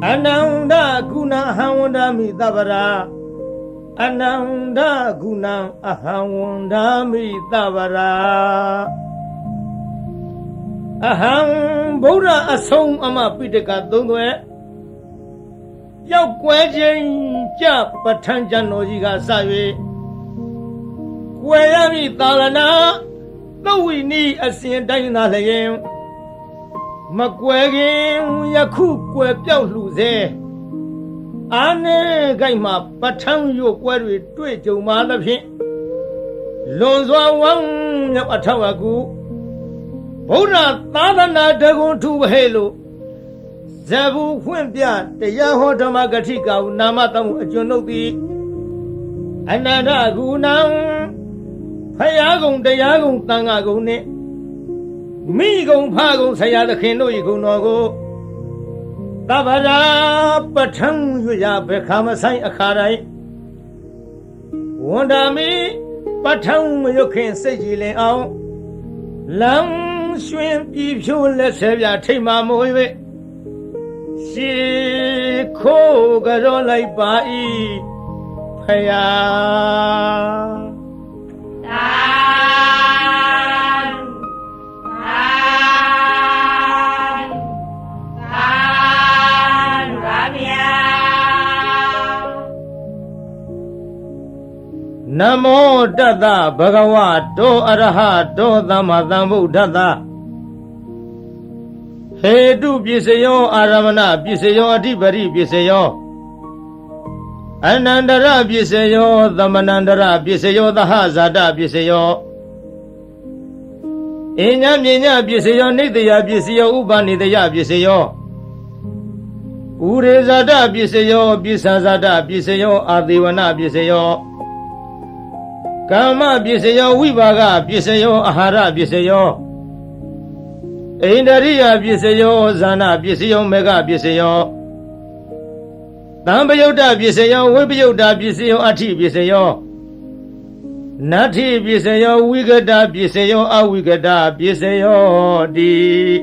Ananda guna hawandami tabara Ananda guna ahawandami tabara Aham Buddha asong ama pitaka tungwe Yau kwajen ja patanjan nojiga sawe Kwayami talana Tawi ni asin dayna layen Makwagin yaku kwe piao luze Ane gaima patang yo kwe tue jo ma la phin Lonzwa wang yap atawaku Buddha tadana dagun tu bahelo Zabu Humpia, the Yaho Damagatika, Namatam, Junobi, Ananda Gunam, Payagon, the Yagon Tangagone, Migon Pago, Sayada Keno, Igunogo, Tabada, Patang, Yuya, Bekamasai Akarai, Wandami, Patang, you can say Gile out, Lam Swim, if you let Sevia Tima Moe. She ko garo lai bai phaya Namo Tassa Bhagavato Arahato Sammasambuddhassa Hedu Pisayo Aramana Pisayo Adhipari Pisayo Anandara Pisayo Dhamanandara Pisayo Dahazada Pisayo Inyamyinya Pisayo Nidya Pisayo Upanidya Pisayo Urezada Pisayo Pisazada Pisayo Adivana Pisayo Kama Pisayo Vivaga Pisayo Ahara Pisayo Indariya Pisayo Zana Pisayo Mega Pisayo Tambayota Pisayo Vibhyota Pisayo Ati Pisayo Nati Pisayo Vigada Pisayo Avigada Pisayo Di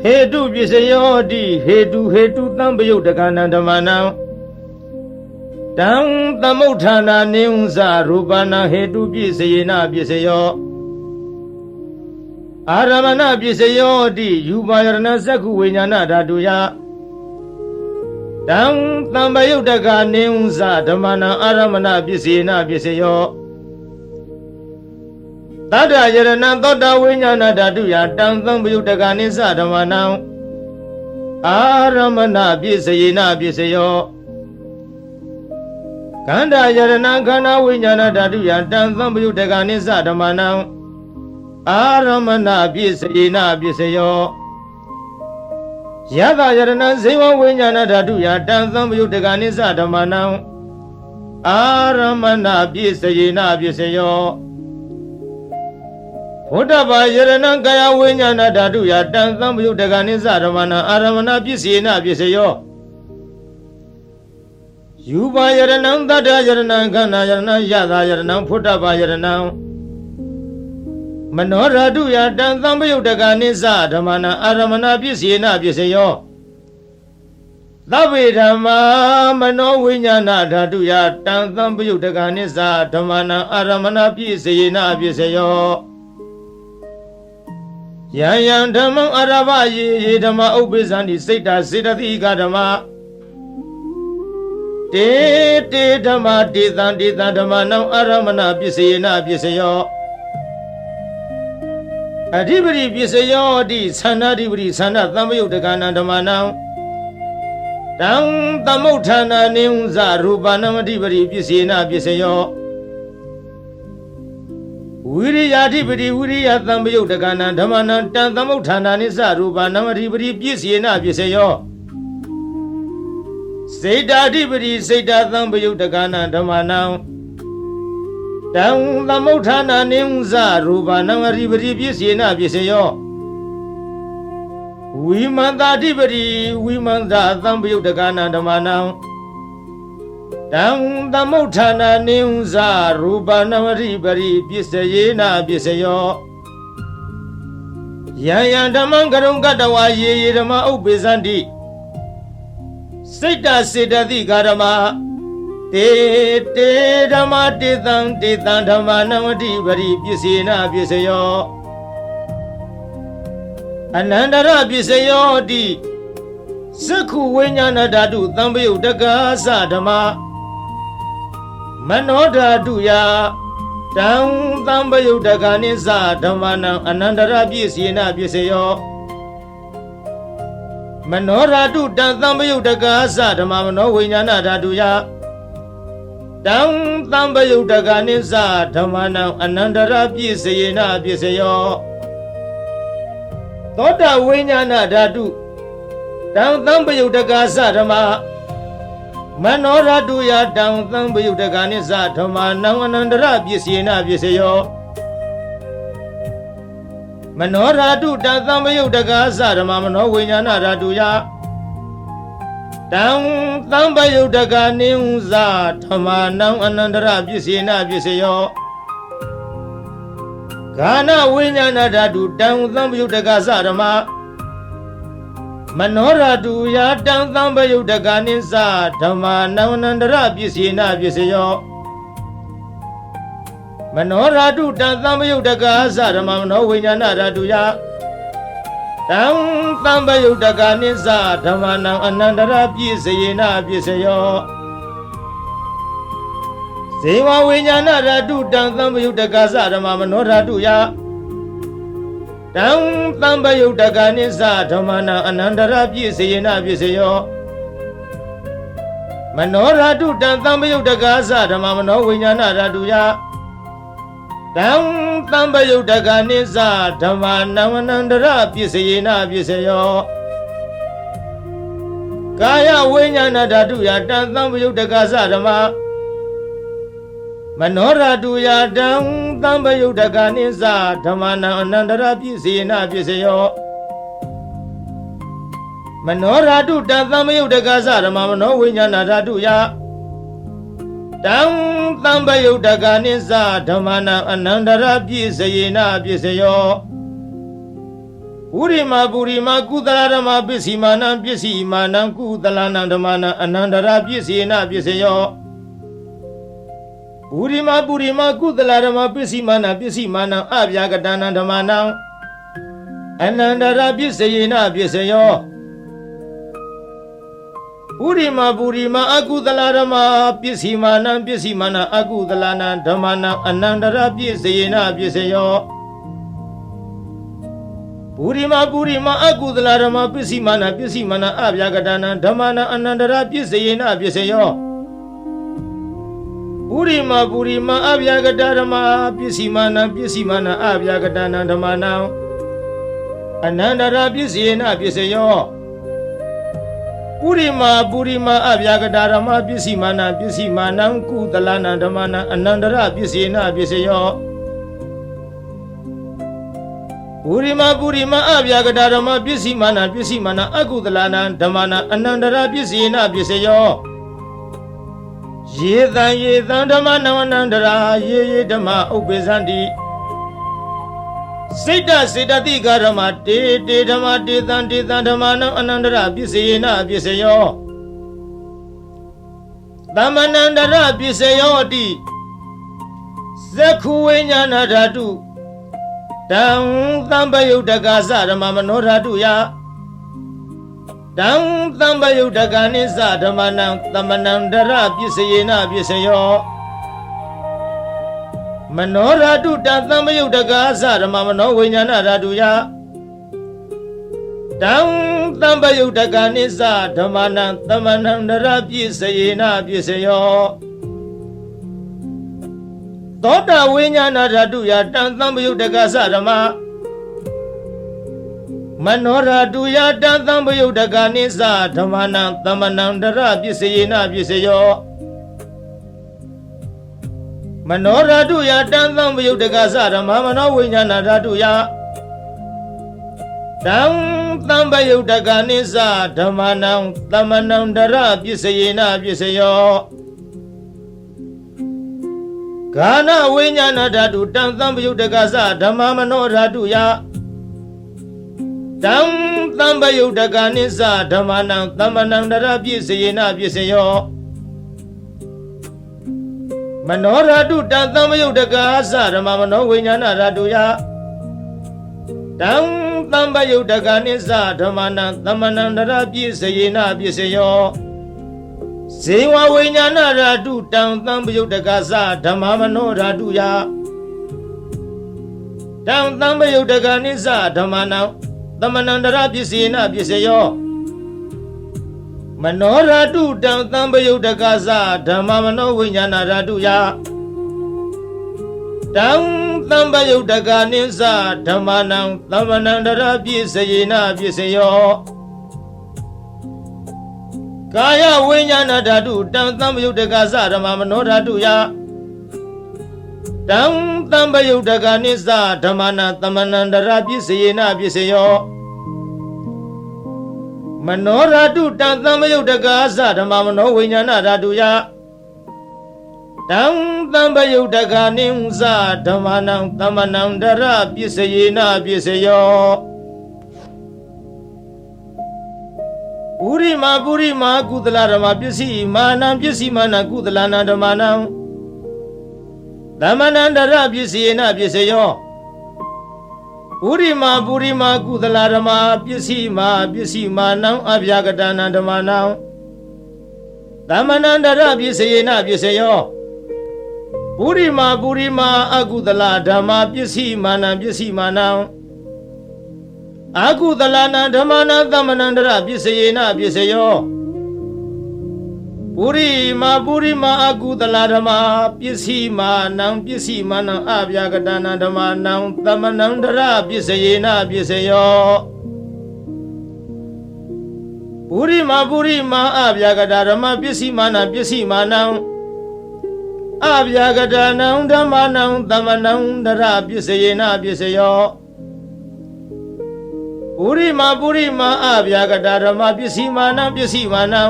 Hedu Pisayo Di Hedu Tambayota Kanandamana Tam Tamutana Neunza Rupana Hedu Pisayena Pisayo Aramana Pisayo Di Yubayarana Saku Vinyana Daduya Tam Tambayutaka Neunza Dhamana Aramana Pisayena Pisayo Tada Yarana Tota Vinyana Daduya Tam Tambayutaka Nisa Dhamana Aramana Pisayena Pisayo Kanda Yarana Kana Vinyana Daduya Tam Tambayutaka Nisa Dhamana Aramana Pisayena Pisayo Yada Yarana Seva Vinyana Daduya Tam Tambayutaka Nisa Dhamana Aramana Pisayena Pisayo Uttapa Yarana Kaya Vinyana Daduya Tam Tambayutaka Nisa Dhamana Aramana Pisayena Pisayo Yupa Yarana Tata Yarana Kana Yarana Yada Yarana Uttapa Yarana Manoradu ya Tam Tambayutaka Nisa Dhamana Aramana Pisayena Pisayo Tabe Dhamma Mano Vinyana Daduya Tam Tambayutaka Nisa Dhamana Aramana Pisayena Pisayo Yayan Dhamma Arava Ye Dhamma Ubisani Sita Siddhatika Dhamma Te Dhamma Titha Dhamma Nam Aramana Pisayena Pisayo Adhipari Pisayo Di Sanadipari Sana Tambayutaka Dhamana Tam Tamutana Neunza Rupanam Adhipari Pisayena Pisayo Viriyadhipari Viriya Tambayutaka Dhamana Tam Tamutana Nisa Rupanam Adhipari Pisayena Pisayo Siddhadhipari Siddha Tambayutaka Dhamana Tam Tamutana Neunza Rupanam Adhipari Pisayena Pisayo Vimantadhipari Vimanta Tambayutaka Dhamana Tam Tamutana Neunza Rupanam Adhipari Pisayena Pisayo ယံယံဓမ္မံကရုံကတဝါယေယေဓမ္မဥပ္ပေသန္တိစိတ်တစေတသိကာဓမ္မတေတေဓမ္မတေတံတေတံဓမ္မနဝတိပရိပစ္စေနပစ္စယောအနန္တရပစ္စယောတိသက္ခုဝိညာဏဓာတုသံပယုတ်တက္ကသဓမ္မမနောဓာတုယတံသံပယုတ်တက္ကနိသဓမ္မနံအနန္တရပစ္စေနပစ္စယောမနောဓာတုတံသံပယုတ်တက္ကသဓမ္မမနောဝိညာဏဓာတုယတံသံပယုတ်တက္ကနိသဓမ္မနံအနန္တရပစ္စေနပစ္စယောသောတဝိညာဏဓာတုတံသံပယုတ်တက္ကသဓမ္မမနောဓာတုယတံသံပယုတ်တက္ကနိသဓမ္မနံအနန္တရပစ္စေနပစ္စယောမနောဓာတုတံသံပယုတ်တက္ကသဓမ္မမနောဝိညာဏဓာတုယတံသံပယုတ်တက္ကနိသဓမ္မနံအနန္တရပစ္စေနပစ္စယောဂာနဝိညာဏဓာတုတံသံပယုတ်တက္ကသဓမ္မမနောဓာတုယတံသံပယုတ်တက္ကနိသဓမ္မနံအနန္တရပစ္စေနပစ္စယောမနောဓာတုတံသံပယုတ်တက္ကသဓမ္မမနောဝိညာဏဓာတုယတံသံပယုတ်တက္ကနိသဓမ္မနံအနန္တရပစ္စေနပစ္စယောဇေဝဝိညာဏဓာတုတံသံပယုတ်တက္ကသဓမ္မမနောဓာတုယတံသံပယုတ်တက္ကနိသဓမ္မနံအနန္တရပစ္စေနပစ္စယောမနောဓာတုတံသံပယုတ်တက္ကသဓမ္မမနောဝိညာဏဓာတုယတံသံပယုတ်တက္ကနိသဓမ္မနံအနန္တရပစ္စေနပစ္စယောကာယဝိညာဏဓာတုယတံသံပယုတ်တက္ကသဓမ္မမနောဓာတုယတံသံပယုတ်တက္ကနိသဓမ္မနံအနန္တရပစ္စေနပစ္စယောမနောဓာတုတံသံပယုတ်တက္ကသဓမ္မမနောဝိညာဏဓာတုယတံသံပယုတ်တက္ကနိသဓမ္မနံအနန္တရပစ္စေနပစ္စယောပုရိမပုရိမကုသလဓမ္မပစ္စီမာနံပစ္စီမာနံကုသလနံဓမ္မနံအနန္တရပစ္စေနပစ္စယောပုရိမပုရိမကုသလဓမ္မပစ္စီမာနံပစ္စီမာနံအဗျာကတနံဓမ္မနံအနန္တရပစ္စေနပစ္စယောပုရိမပုရိမအကုသလဓမ္မပစ္စီမာနံပစ္စီမာနံအကုသလနံဓမ္မနံအနန္တရပစ္စေနပစ္စယောပုရိမပုရိမအကုသလဓမ္မပစ္စီမာနံပစ္စီမာနံအဗျာကတနံဓမ္မနံအနန္တရပစ္စေနပစ္စယောပုရိမပုရိမအဗျာကတဓမ္မပစ္စီမာနံပစ္စီမာနံအဗျာကတနံဓမ္မနံအနန္တရပစ္စေနပစ္စယောပုရိမပုရိမအဗျာကတဓမ္မပစ္စီမာနံပစ္စီမာနံကုသလနံဓမ္မနံအနန္တရပစ္စေနပစ္စယောပုရိမပုရိမအဗျာကတဓမ္မပစ္စီမာနံပစ္စီမာနံအကုသလနံဓမ္မနံအနန္တရပစ္စေနပစ္စယောယေသံဓမ္မနံအနန္တရာယေယေဓမ္မဥပ္ပေသန္တိစိတ်တစေတသိကာဓမ္မတေတေဓမ္မတေတံတေတံဓမ္မနံအနန္တရပစ္စေနပစ္စယောသမ္မနန္တရပစ္စယောတိသက္ခုဝိညာဏဓာတုတံသံပယုတ်တက္ကသဓမ္မမနောဓာတုယတံသံပယုတ်တက္ကနိသဓမ္မနံသမ္မနန္တရပစ္စေနပစ္စယောမနောဓာတုတံသံပယုတ်တက္ကသဓမ္မမနောဝိညာဏဓာတုယတံသံပယုတ်တက္ကနိသဓမ္မနံသမ္မနန္တရပစ္စေနပစ္စယောသောတဝိညာဏဓာတုယတံသံပယုတ်တက္ကသဓမ္မမနောဓာတုယတံသံပယုတ်တက္ကနိသဓမ္မနံသမ္မနန္တရပစ္စေနပစ္စယောမနောဓာတုယတံသံပယုတ်တက္ကသဓမ္မမနောဝိညာဏဓာတုယတံသံပယုတ်တက္ကနိသဓမ္မနံသမ္မနန္တရပစ္စေနပစ္စယောဂာနဝိညာဏဓာတုတံသံပယုတ်တက္ကသဓမ္မမနောဓာတုယတ တံသံပယုတ်တကနိစ္စဓမ္မနံသမ္မနံတရပြည့်စယေနပြည့်စယောမနောရတုတံသံပယုတ်တကာသဓမ္မမနောဝိညာဏရတုယတံသံပယုတ်တကနိစ္စဓမ္မနံသမ္မနံတရပြည့်စယေနပြည့်စယောဇေဝဝိညာဏရတုတံသံပယုတ်တကာသဓမ္မမနောရတုယတံသံပယုတ်တကနိစ္စဓမ္မနံသမ္မနံတရပြည့်စယေနပြည့်စယောမနောရတုတံသံပယုတ်တကာသဓမ္မမနောဝိညာဏရတုယတံသံပယုတ်တကနိစ္စဓမ္မနံသမ္မနံတရပြည့်စယေနပြည့်စယောကာယဝိညာဏဓာတုတံသံပယုတ်တကာသဓမ္မမနောဓာတုယတံသံပယုတ်တကနိစ္စဓမ္မနံသမ္မနံတရပြည့်စယေနပြည့်စယောမနောဓာတုတံသံပယုတ်တကာသဓမ္မမနောဝိညာဏဓာတုယတံသံပယုတ်တကနိစ္စဓမ္မနံသမ္မနံတရပြည့်စယေနပြည့်စယောပုရိမာကုသလဓမ္မပစ္စည်းမာနံပစ္စည်းမာနကုသလနာဓမ္မနံသမ္မနံတရပြည့်စယေနပြည့်စယောပုရိမာကုသလဓမ္မပစ္စည်းမာနံအဗျာကတနာဓမ္မနံသမ္မနံတရပြည့်စယေနပြည့်စယောပုရိမာအကုသလဓမ္မပစ္စည်းမာနံအကုသလနာဓမ္မနံသမ္မနံတရပြည့်စယေနပြည့်စယောပုရိမာအကုသလဓမ္မပစ္စည်းမာနံအဗျာကတနာဓမ္မနံသမ္မနံတရပြည့်စယေနပြည့်စယောပုရိမာအဗျာကတဓမ္မပစ္စည်းမာနံအဗျာကတနံဓမ္မနံသမ္မနံတရပြည့်စယေနပြည့်စယောပုရိမာအဗျာကတဓမ္မပစ္စည်းမာနံ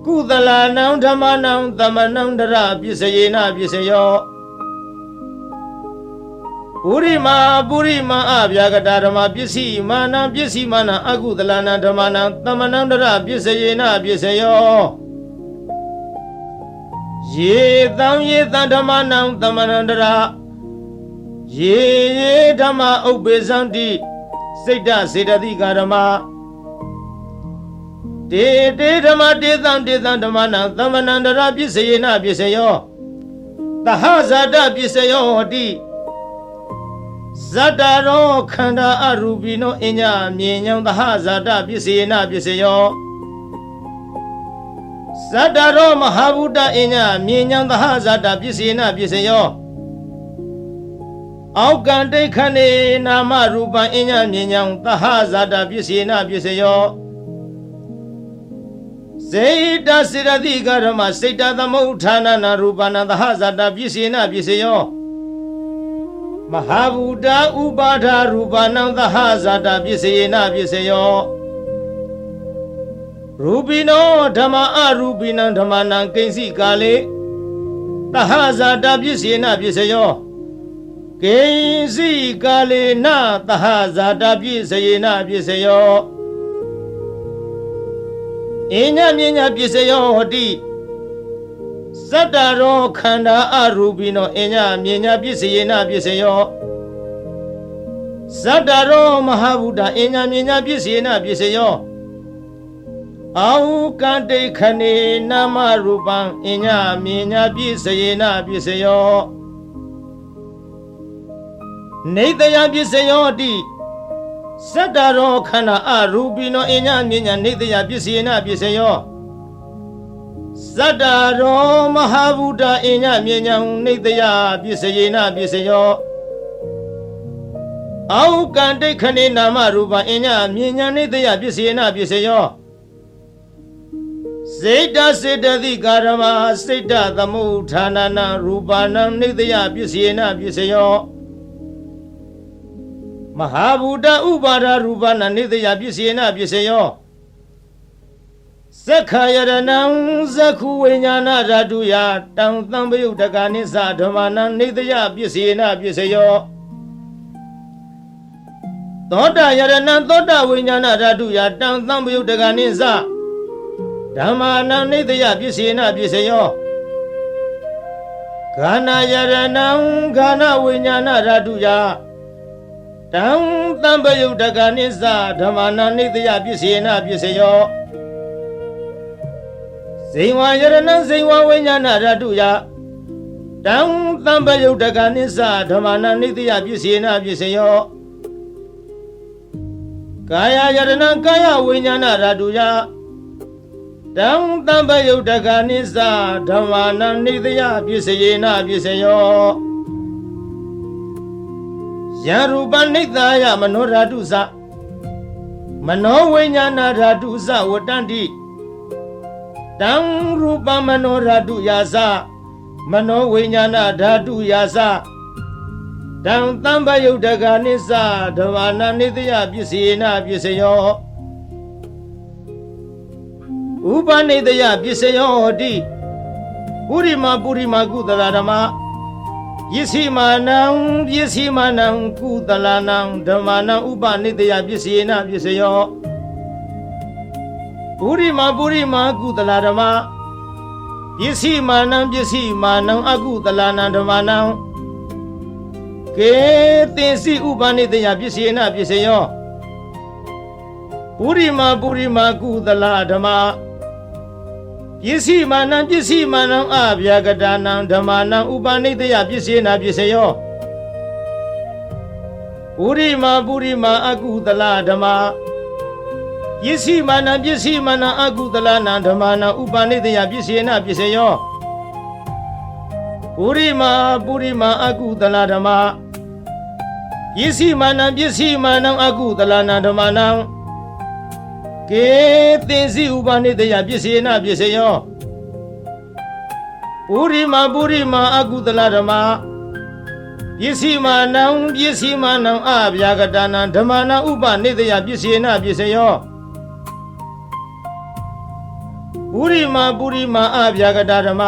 ကုသလနံဓမ္မနံသမ္မနံတရပြည့်စယေနပြည့်စယောပုရိမာအဗျာကတဓမ္မပစ္စည်းမာနံအကုသလနံဓမ္မနံသမ္မနံတရပြည့်စယေနပြည့်စယောယေသံဓမ္မနံသမ္မနံတရယေဓမ္မဥပ္ပေသံတိစိတ်တစေတသိကာဓမ္မတေဓမ္မတေသံဓမ္မနံသမ္မနံတရပြည့်စယေနပြည့်စယောသဟဇာတပြည့်စယောဟောတိဇတ္တရောခန္ဓာအရူပိနောအညမြင်ညောင်းသဟဇာတပြည့်စယေနပြည့်စယောဇတ္တရောမဟာဗုဒ္ဓအညမြင်ညောင်းသဟဇာတပြည့်စယေနပြည့်စယောအောက်ကံဒိဋ္ဌနေနာမရူပံအညမြင်ညောင်းသဟဇာတပြည့်စယေနပြည့်စယောစေတစေရတိကဓမ္မစေတသမုဋ္ဌာနနာရူပနာသဟဇာတပြည့်စယေနပြည့်စယောမဟာဗုဒ္ဓဥပါဒရူပနံသဟဇာတပြည့်စယေနပြည့်စယောရူပိနောဓမ္မအရူပိနံဓမ္မနံကိဉ္စီကာလေသဟဇာတပြည့်စယေနပြည့်စယောကိဉ္စီကာလေနသဟဇာတပြည့်စယေနပြည့်စယောအညမြညာပြည့်စယောဟောတိဇတ္တရောခန္ဓာအရူပိနောအညမြညာပြည့်စယေနပြည့်စယောဇတ္တရောမဟာဗုဒ္ဓအညမြညာပြည့်စယေနပြည့်စယောအောကံဒိဋ္ဌနေနာမရူပံအညမြညာပြည့်စယေနပြည့်စယောနေတယပြည့်စယောတိဇတ္တရောခန္ဓာအရူပိနောအညမြညာနေတယပြည့်စယေနပြည့်စယောဇတ္တရောမဟာဗုဒ္ဓအညမြညာနေတယပြည့်စယေနပြည့်စယောအောကံဒိဋ္ဌနေနာမရူပံအညမြညာနေတယပြည့်စယေနပြည့်စယောစေတစေတသိကာရမစိတ်တသမုဋ္ဌာနနာရူပနံနေတယပြည့်စယေနပြည့်စယောမဟာဗုဒ္ဓဥပါဒရူပနံနေတယပြည့်စယေနပြည့်စယောသက္ခာယရဏံသက္ခုဝိညာဏဓာတုယတံသံပယုတ်တကနိစ္စဓမ္မနံနေတယပြည့်စယေနပြည့်စယော သောတာယရဏံသောတာဝိညာဏဓာတုယတံသံပယုတ်တကနိသဓမ္မာနံနိတယပစ္စေနပစ္စယောခန္ဓာယရဏံခန္ဓာဝိညာဏဓာတုယတံသံပယုတ်တကနိသဓမ္မာနံနိတယပစ္စေနပစ္စယောဇိဝယရဏံဇိဝဝိညာဏဓာတုယတံသံပယုတ်တကနိသဓမ္မာနံနိတယပစ္စေနပစ္စယောကာယယရဏံကာယဝိညာဏဓာတုယတံသံပယုတ်တကနိသဓမ္မာနံနိတယပစ္စယေနပစ္စယောယရူပနိတယမနောဓာတုသမနောဝိညာဏဓာတုသဝတ္တန္တိတံရူပမနောဓာတုယာသမနောဝိညာဏဓာတုယာသတံသံပယုတ်တကနိသဓမ္မာနံနိတယပစ္စယေနပစ္စယောဥပနိတယပစ္စယောဟောတိပုရိမကုသလဓမ္မယစ္စည်းမာနံကုသလနံဓမ္မာနံဥပနိတယပစ္စယေနပစ္စယောပုရိမကုသလဓမ္မယစ္စည်းမာနံအကုသလနံဓမ္မာနံကေသင်္စီဥပနိတယပစ္စယေနပစ္စယောပုရိမကုသလဓမ္မပစ္စည်းမာနံအဗျာကတာနံဓမ္မာနံဥပနိတယပစ္စယေနပစ္စယောပုရိမအကုသလဓမ္မပစ္စည်းမာနံအကုသလနံဓမ္မာနံဥပနိတယပစ္စယေနပစ္စယောပုရိမအကုသလဓမ္မပစ္စည်းမာနံအကုသလနံဓမ္မာနံကေသင်္စီဥပနိတယပစ္စယေနပစ္စယောပုရိမအကုသလဓမ္မပစ္စည်းမာနံအဗျာကတာနံဓမ္မာနံဥပနိတယပစ္စယေနပစ္စယောပုရိမအဗျာကတာဓမ္မ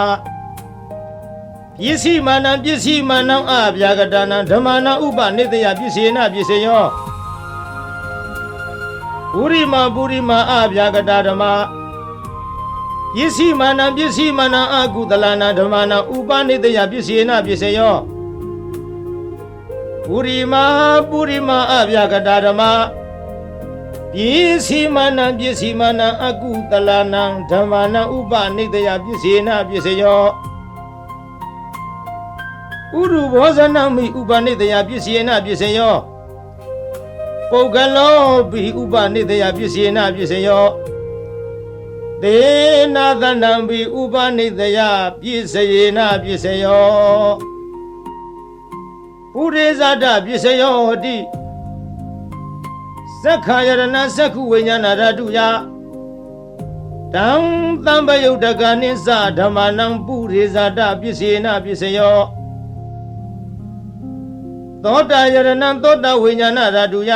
ပစ္စည်းမာနံအဗျာကတာနံဓမ္မာနံဥပနိတယပစ္စယေနပစ္စယောပုရိမအဗျာကတာဓမ္မပစ္စည်းမာနံအကုသလနံဓမ္မာနံဥပနိတယပစ္စယေနပစ္စယောပုရိမအဗျာကတာဓမ္မပစ္စည်းမာနံအကုသလနံဓမ္မာနံဥပနိတယပစ္စယေနပစ္စယောဥရုဘောဇနမိဥပနိတယပစ္စယေနပစ္စယောပုဂ္ဂလောပိဥပနိတယပစ္စယေနပစ္စယောသေနာသနံပိဥပနိတယပစ္စယေနပစ္စယောပုရိဇာတပစ္စယောဟောတိသက္ခာယရဏသက္ခုဝိညာဏဓာတုယတံသံပယုတ်တကနိသဓမ္မာနံပုရိဇာတပစ္စယေနပစ္စယောသောတာယရဏံသောတာဝိညာဏဓာတုယ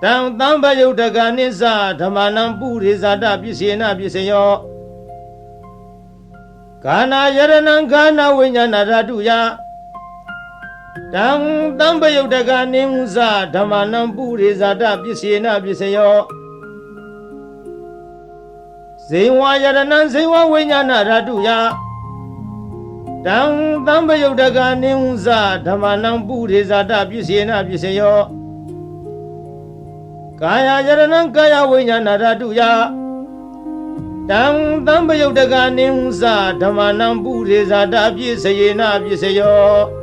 တံသံပယုတ်တကနိသဓမ္မာနံပုရိဇာတပစ္စယေနပစ္စယောကာနာယရဏံကာနာဝိညာဏဓာတုယတံသံပယုတ်တကနိသဓမ္မာနံပုရိဇာတပစ္စယေနပစ္စယောဇိဝယရဏံဇိဝဝိညာဏဓာတုယတံသံပယုတ်တကနိသဓမ္မာနံပုရိဇာတပစ္စယေနပစ္စယောကာယယရဏံကာယဝိညာဏဓာတုယတံသံပယုတ်တကနိသဓမ္မာနံပုရိဇာတပစ္စယေနပစ္စယော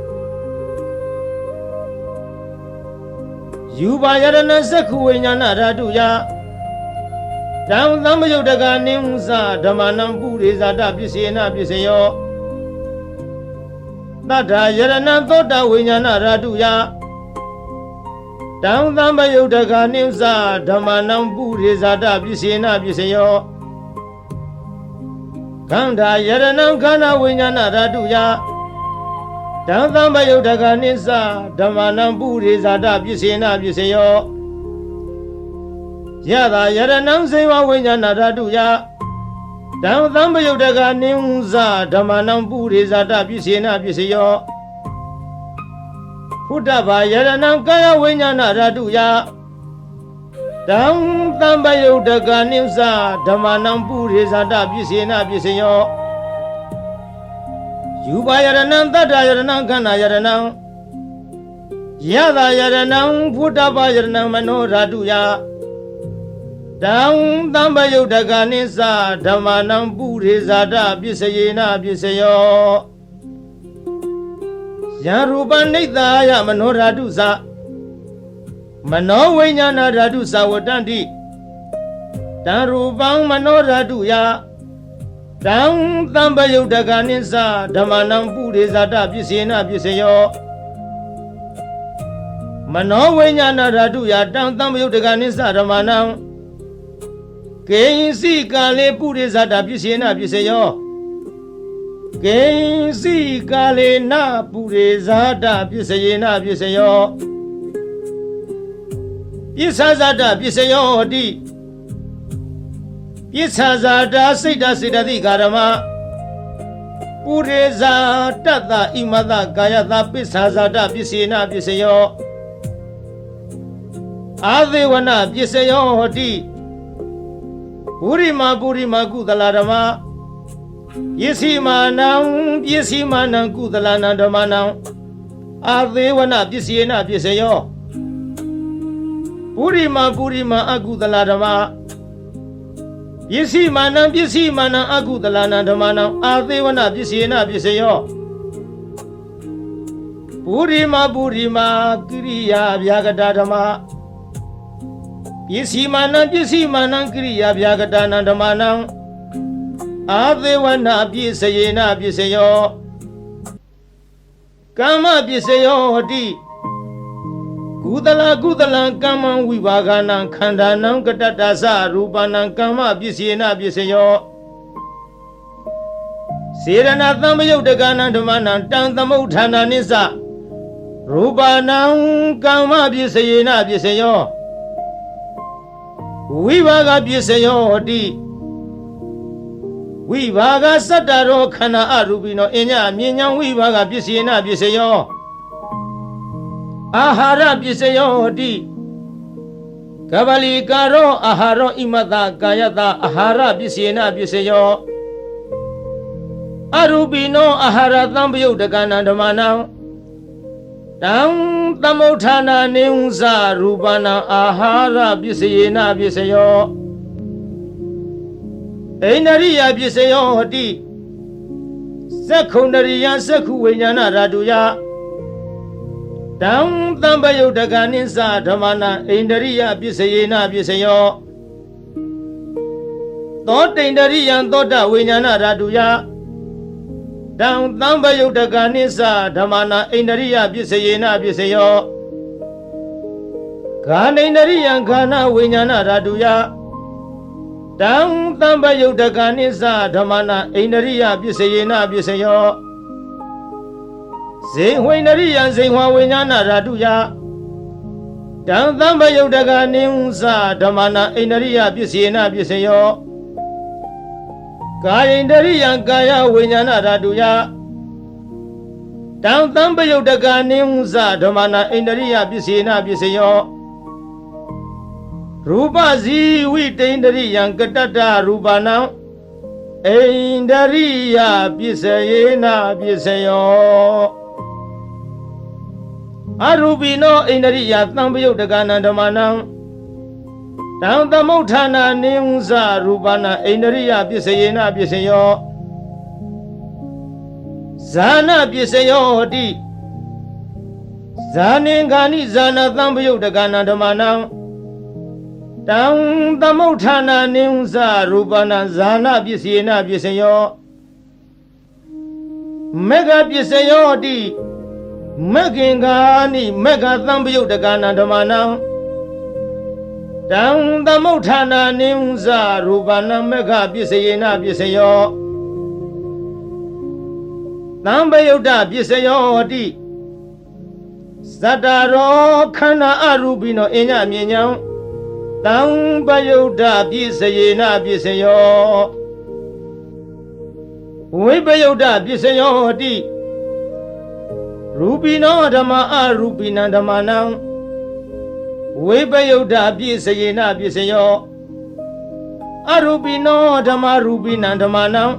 ယူပါယရဏသက္ခုဝိညာဏဓာတုယတံသံပယုတ်တကနိသဓမ္မာနံပုရိဇာတပစ္စယေနပစ္စယောတတ္ထာယရဏံသောတာဝိညာဏဓာတုယတံသံပယုတ်တကနိသဓမ္မာနံပုရိဇာတပစ္စယေနပစ္စယောခန္ဓာယရဏံခန္ဓာဝိညာဏဓာတုယတံသံပယုတ်တကနိသဓမ္မာနံပုရိဇာတပစ္စေနပစ္စယောယတာယရဏံဇေဝဝိညာဏဓာတုယတံသံပယုတ်တကနိသဓမ္မာနံပုရိဇာတပစ္စေနပစ္စယော Putaba Yaranam Kaya Winyana Raduya Dam Tambayo Daganimsa Damanam Purizada Bisina Bisayo Yuba Yaranam Tata Yaranam Kana Yaranam Yada Yaranam Putaba Yaranam Mano Raduya Dam Tambayo Daganimsa Damanam Purizada Bisayina Bisayo Yaruban Nidaya Manoradusa Mano Winyana Radusa Wadandi Darubang Manoraduya Dam Tambayo Daganisa Damanam Buddhizada Bisina Bisayo Mano Winyana Raduya Dam Tambayo Daganisa Damanam Kainsi Kale Buddhizada Bisina Bisayo Kainsi Kale Na Buddhizada Bisayena Bisayo Bisazada Bisayo Di Bisazada Sida Sida Di Garama Buddhiza Tata Imada Gayata Bisazada Bisina Bisayo Adiwana Bisayo Di Burima Gudalarama Yesimanam Gudalana Damanam Adewana Bisina Bisayo Burima Agudaladama Yesimana Agudalana Damanam Adewana Bisina Bisayo Burima Kriya Byagadadama Yesimana Kriya Byagadana Damanam Adewana Bisayena Bisayo Kama Bisayo Di Gudala Kama Vivagana Kandanam Katatasa Rupanam Kama Bisayena Bisayo Sirana Tamayo Dagana Damana Tantamutana Nisa Rupanam Kama Bisayena Bisayo Vivaga Bisayo Di Vivaga Sataro Kana Arubino Enya Minyam Vivaga Bisina Bisayo Ahara Bisayo Di Kabali Karo Aharo Imata Kayata Ahara Bisina Bisayo Arubino Ahara Tambayo Dagana Damana Tam Tamotana Neunza Rubana Ahara Bisina Bisayo Ainariya Bisayo Di Secondariya Seku Winyana Raduya Dam Tambayo Daganisa Damana Ainariya Bisayena Bisayo Thought Ainariya Thoda Winyana Raduya Dam Tambayo Daganisa Damana Ainariya Bisayena Bisayo Ganainariya Gana Winyana Raduya Dam Tambayo Daganisa Damana Ainariya Bisayena Bisayo Zehwainariya Zehwa Winyana Raduya Dam Tambayo Daganisa Damana Ainariya Bisayena Bisayo Kaindariya Kaya Winyana Raduya Dam Tambayo Daganisa Damana Ainariya Bisayena Bisayo Rupa Ziwi Tendariya Katata Rupana Indariya Bisayena Bisayo Arubino Indariya Tambayo Dagana Damana Dam Tamotana Neunza Rupana Indariya Bisayena Bisayo Zana Bisayo Di Zanengani Zana Tambayo Dagana Damana Dam Tamotana Neunza Rupana Zana Bisayena Bisayo Mega Bisayo Di Megingani Mega Tambayo Dagana Damana Dam Tamotana Neunza Rupana Mega Bisayena Bisayo Tambayo Da Bisayo Di Sataro Kana Arubino Enya Minyam Tambayo Da Bisayena Bisayo Vibayo Da Bisayo Di Rupino Dhamma Arupina Dhammanam Vipayuddha Pisayena Pisayo Arupino Dhamma Rupina Dhammanam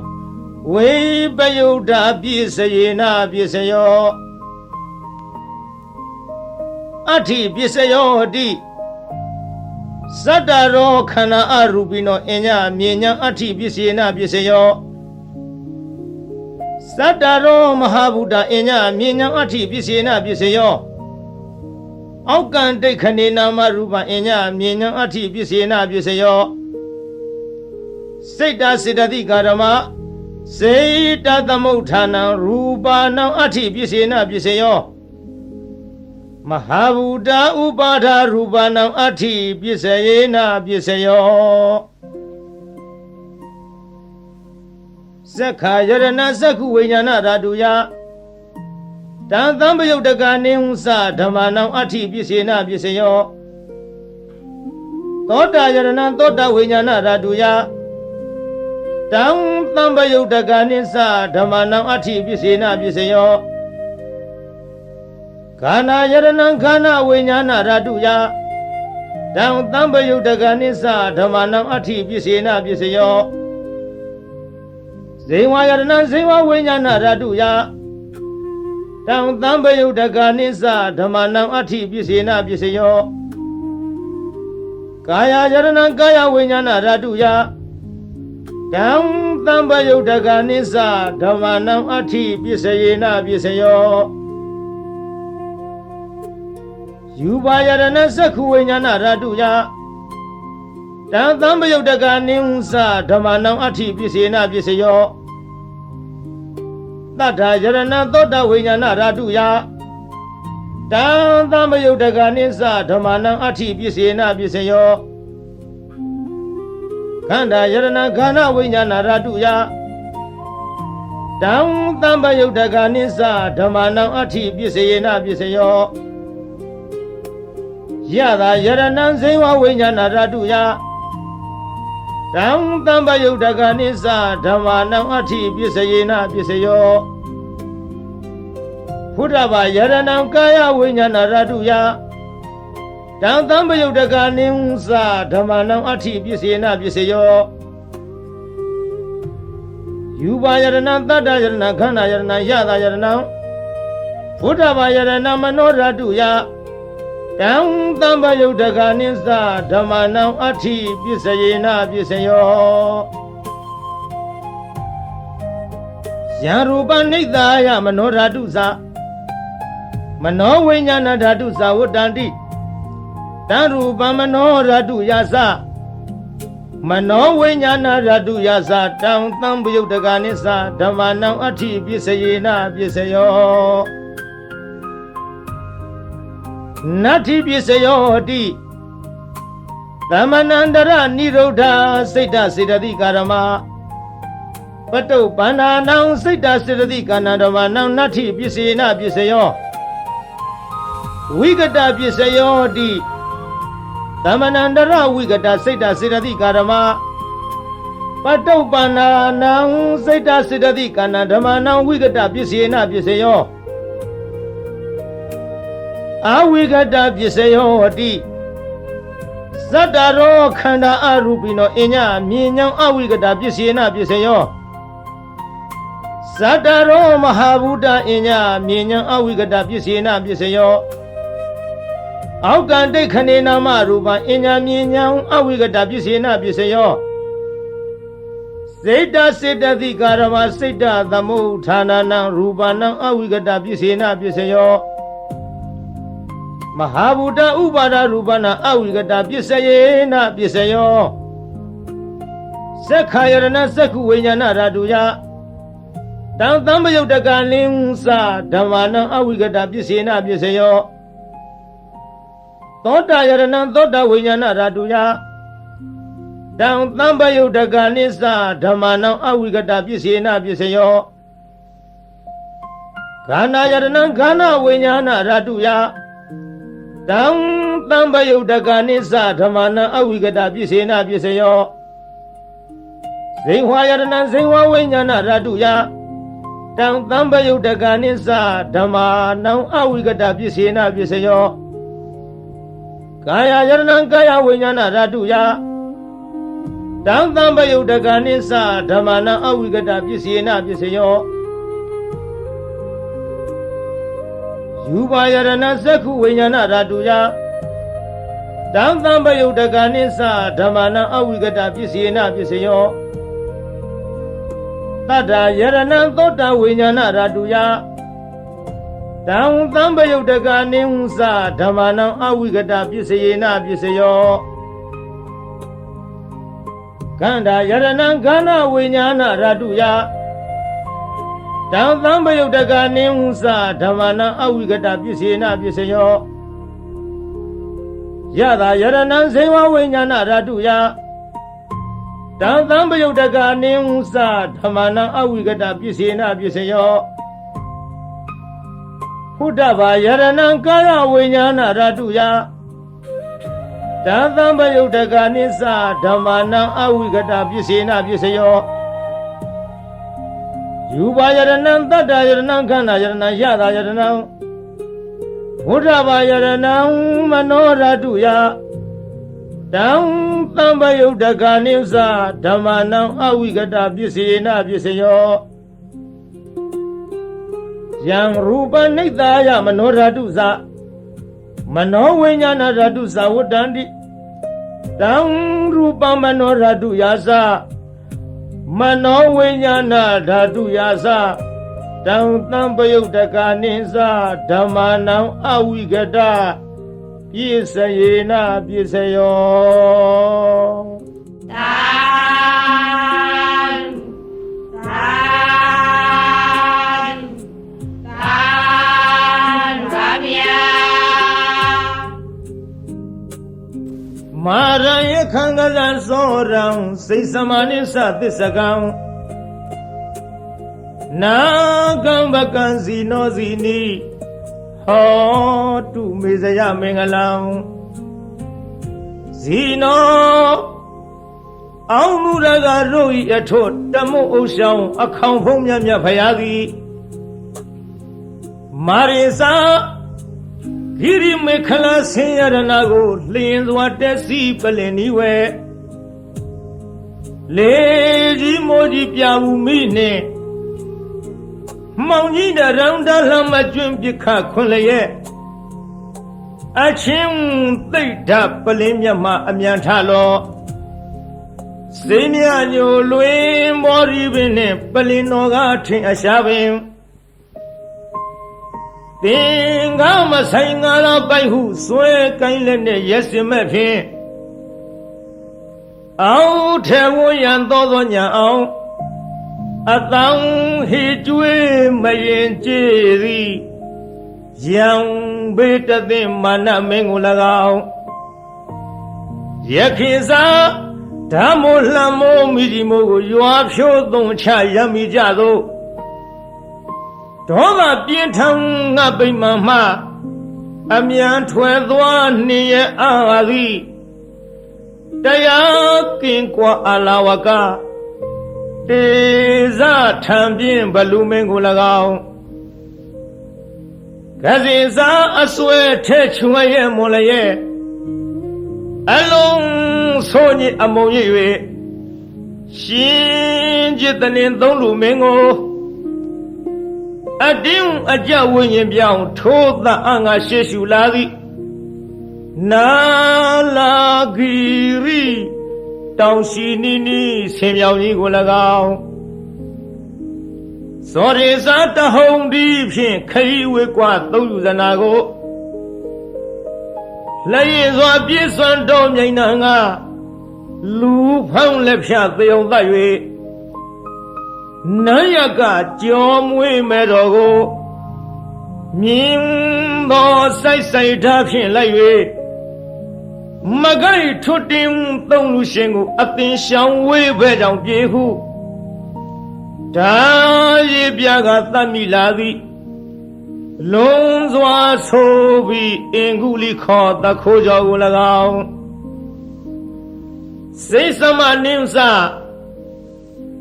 Vipayuddha Pisayena Pisayo Ati Pisayo Di Sadaro Khana Arupino Enya Mienya Ati Pisayena Pisayo Sadaro Mahabuddha Enya Mienya Ati Pisayena Pisayo Aukan Dekhane Nama Rupa Enya Mienya Ati Pisayena Pisayo Seta Siddhati Karama Seta Dhammauthana Rupa Nam Ati Pisayena Pisayo Mahabuddha Upada Rupa Nam Ati Pisayena Pisayo Sakha Yarana Sakhu Vijnana Raduya Tantambayuddhaka Nihunsa Dhammanam Ati Pisayena Pisayo Tota Yarana Tota Vijnana Raduya Tantambayuddhaka Nihunsa Dhammanam Ati Pisayena Pisayo Kana Yarana Kana Vijnana Raduya Tantambayuddhaka Nihunsa Dhammanam Ati Pisayena Pisayo Zewa Yarana Zewa Vijnana Raduya Tantambayuddhaka Nihunsa Dhammanam Ati Pisayena Pisayo Kaya Yarana Kaya Vijnana Raduya Tantambayuddhaka Nihunsa Dhammanam Ati Pisayena Pisayo Yuva Yarana Sakhu Vijnana Raduya Tantambayuddhaka Nihunsa Dhammanam Ati Pisayena Pisayo Tata Yarana Tota Vijnana Raduya Tantambayuddhaka Nihunsa Dhammanam Ati Pisayena Pisayo Khanda Yarana Khana Vijnana Raduya Tantambayuddhaka Nihunsa Dhammanam Ati Pisayena Pisayo Yada Yarana Zewa Vijnana Raduya Tantambayuddhaka Nihunsa Dhammanam Ati Pisayena Pisayo Buddhava Yarana Kaya Vijnana Raduya Tantambayuddhaka Nihunsa Dhammanam Ati Pisayena Pisayo Yuva Yarana Tata Yarana Khana Yarana Yada Yarana Buddhava Yarana Mano Raduya Tantambayuddhaka Nihunsa Dhammanam Ati Pisayena Pisayo Yarupa Nidaya Mano Radusa Mano Vijnana Radusa Uddanti Tarupa Mano Raduyasa Mano Vijnana Raduyasa Tantambayuddhaka Nihunsa Dhammanam Ati Pisayena Pisayo Nati Pisayo Di Dhammanandara Nirodha Seta Siddhati Karama Pato Pananam Seta Siddhati Kanadavanam Nati Pisayena Pisayo Vigata Pisayo Di Dhammanandara Vigata Seta Siddhati Karama Pato Pananam Seta Siddhati Kanadavanam Vigata Pisayena Pisayo Avigata Pisayo Di Sadaro Khanda Arupino Enya Mienya Avigata Pisayena Pisayo Sadaro Mahabuddha Enya Mienya Avigata Pisayena Pisayo Aukan Dekhane Nama Rupa Enya Mienya Avigata Pisayena Pisayo Seta Siddhati Karama Seta Dhammauthana Rupa Nam Avigata Pisayena Pisayo Mahabuddha Upada Rupana Avigata Pisayena Pisayo Sakha Yarana Sakhu Vijnana Raduya Tantambayuddhaka Nihunsa Dhammanam Avigata Pisayena Pisayo Tota Yarana Tota Vijnana Raduya Tantambayuddhaka Nihunsa Dhammanam Avigata Pisayena Pisayo Khana Yarana Khana Vijnana Raduya Tantambayuddhaka Nihunsa Dhammanam Avigata Pisayena Pisayo Zewa Yarana Zewa Vijnana Raduya တံသံပယုတ်တကနိစ္စဓမ္မာနံအဝိကတပစ္စေနပစ္စယောကာယယရဏံကာယဝိညာဏဓာတုယတံသံပယုတ်တကနိစ္စဓမ္မာနံအဝိကတပစ္စေနပစ္စယောယူပါယရဏသက္ခုဝိညာဏဓာတုယတံသံပယုတ်တကနိစ္စဓမ္မာနံအဝိကတပစ္စေနပစ္စယောတတ္တယရဏံသောတဝိညာဏဓာတုယတံသံပယုတ်တကနိဝသဓမ္မာနံအဝိကတပစ္စယေနပစ္စယောကန္တာယရဏံခန္ဓာဝိညာဏဓာတုယတံသံပယုတ်တကနိဝသဓမ္မာနံအဝိကတပစ္စယေနပစ္စယောယတာယရဏံဇေဝဝိညာဏဓာတုယတံသံပယုတ်တကနိဝသဓမ္မာနံအဝိကတပစ္စေနပစ္စယောဖုဒ္ဓဘာယရဏံကာယဝိညာဏဓာတုယတံသံပယုတ်တကနိစ္စဓမ္မာနံအဝိကတပစ္စေနပစ္စယောယူပါယရဏံတတ္တယရဏံခန္ဓာယရဏံယတာယရဏံဖုဒ္ဓဘာယရဏံမနောဓာတုယတံသံပယုတ်တကနိစ္စဓမ္မာနံအဝိကတပစ္စေနပစ္စယောယံရူပနိတ္တာယမနောဓာတုသမနောဝိညာဏဓာတုသဝတ္တန္တိတံရူပမနောဓာတုယာသမနောဝိညာဏဓာတုယာသတံသံပယုတ်တကနိစ္စဓမ္မာနံအဝိကတပစ္စယေနပစ္စယောသာသာဗျာမာရယခံကလသောရံစိတ်စမနိသသစ္စကံနာကံပကံစီနောစီနိဟောတုမေဇယမင်္ဂလံဇီနောအောင်လူရကတို့ဤအထွတ်တမုတ်ဥဆောင်အခေါင်ဖုံးမြတ်မြတ်ဖရာသည်မာရိစာဂိရိမေခလာဆင်းရဏကိုလျင်စွာတက်စီပလင်ဤဝဲလေကြီးမိုးကြီးပြဘူးမိနှင့်မောင်ကြီးတရံတလှမကျွန်းပြခခွန်လျက်အချင်းသိဋ္ဌပလင်းမြတ်မှအမြန်ထလောစိမြညိုလွင်မောရီပင်နှင့်ပလင်းတော်ကထင်အရှားပင်သင်္ကာမဆိုင်ငါလာပိုက်ဟုဆွဲကိုင်းလက်နဲ့ရက်စင်မဲ့ဖြင့်အောင်ထဲဝရန်သောညာအောင်အတောင်ဟိကျွေးမရင်ကြည်သည်ယံဘေတသိမာနမင်းကို၎င်းယခိစာဓမ္မောလှမောမိဒီမိုးကိုရွာဖြိုးသုံးချရမိကြသို့ဒေါသပြင်းထန်ငါပိမ္မာမှအမြန်ထွယ်သွားနေရအာသည်တရားကင်ကွာအလာဝကတေဇထံပြင်းဘလူမင်းကို၎င်းကစီစာအစွဲထဲချွေရဲ့မွန်လျက်အလုံးဆိုညအမုံရ၍ရှင်จิตနေသုံးလူမင်းကိုအတင်းအကြဝိညာဉ်ပြောင်းထိုးသအငါရှေ့ရှုလာသည်နာလာဂီရီတောင်ရှိနီနီဆင်မြောင်ကြီးကို၎င်းစောရေစာတဟုံဒီဖြင့်ခရီးဝေကွာသုံးယူဇနာကိုလက်ရည်စွာပြည့်စွန်တော်မြိန်နာငါလူဖောင်းလက်ဖြတ်သေုံသတ်၍နန်းရကကြောမွေးမဲ့တော်ကိုမြင်းသောစိုက်စိုက်ထားဖြင့်လိုက်၍မဂိတ်ထွတ်တင်သုံးလူရှင်ကိုအသင်ရှောင်ဝေးဘဲကြောင့်ပြေဟုဒါရီပြကသတ်မိလာသည်လုံးစွာဆိုပြီးအင်္ဂုလိခေါ်တခိုးကြောကို၎င်းစိတ်သမနိစ္စ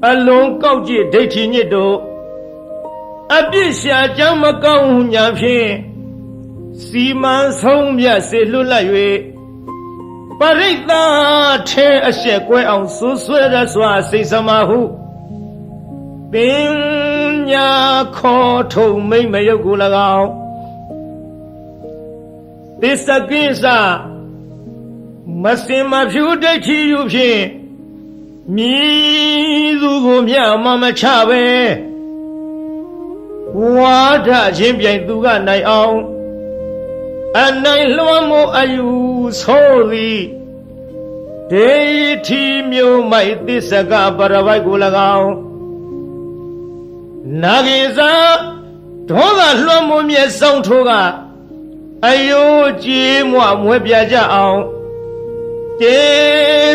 အလုံးကောက်ကြည့်ဒိဋ္ဌိညစ်တို့ အပြစ်ရှာကြောင့်မကောင်းညာဖြင့်စီမံဆုံးမြတ်စေလွတ်လပ်၍ပရိသတ်ထဲအရှက်ကွဲအောင်ဆွဆွဲရစွာစိတ်စမဟုပညာခေါ်ထုံမိမ့်မယုတ်ကို၎င်းသစ္စာကိစ္စမစင်မဖြူဒိဋ္ဌိယူဖြင့်မြည်သူကိုမျှမချပဲဝါဒချင်းပြိုင်သူကနိုင်အောင်အနိုင်လွှမ်းမိုးအယူဆိုသည်ဒိဋ္ဌိမျိုးမိုက်သစ္စာကပရပိုက်ကို၎င်းနာဂိဇာဒေါသလွှမ်းမိုးမြဲဆောင်ထိုးကအယိုးကြည်မွမွဲပြကြအောင်တေ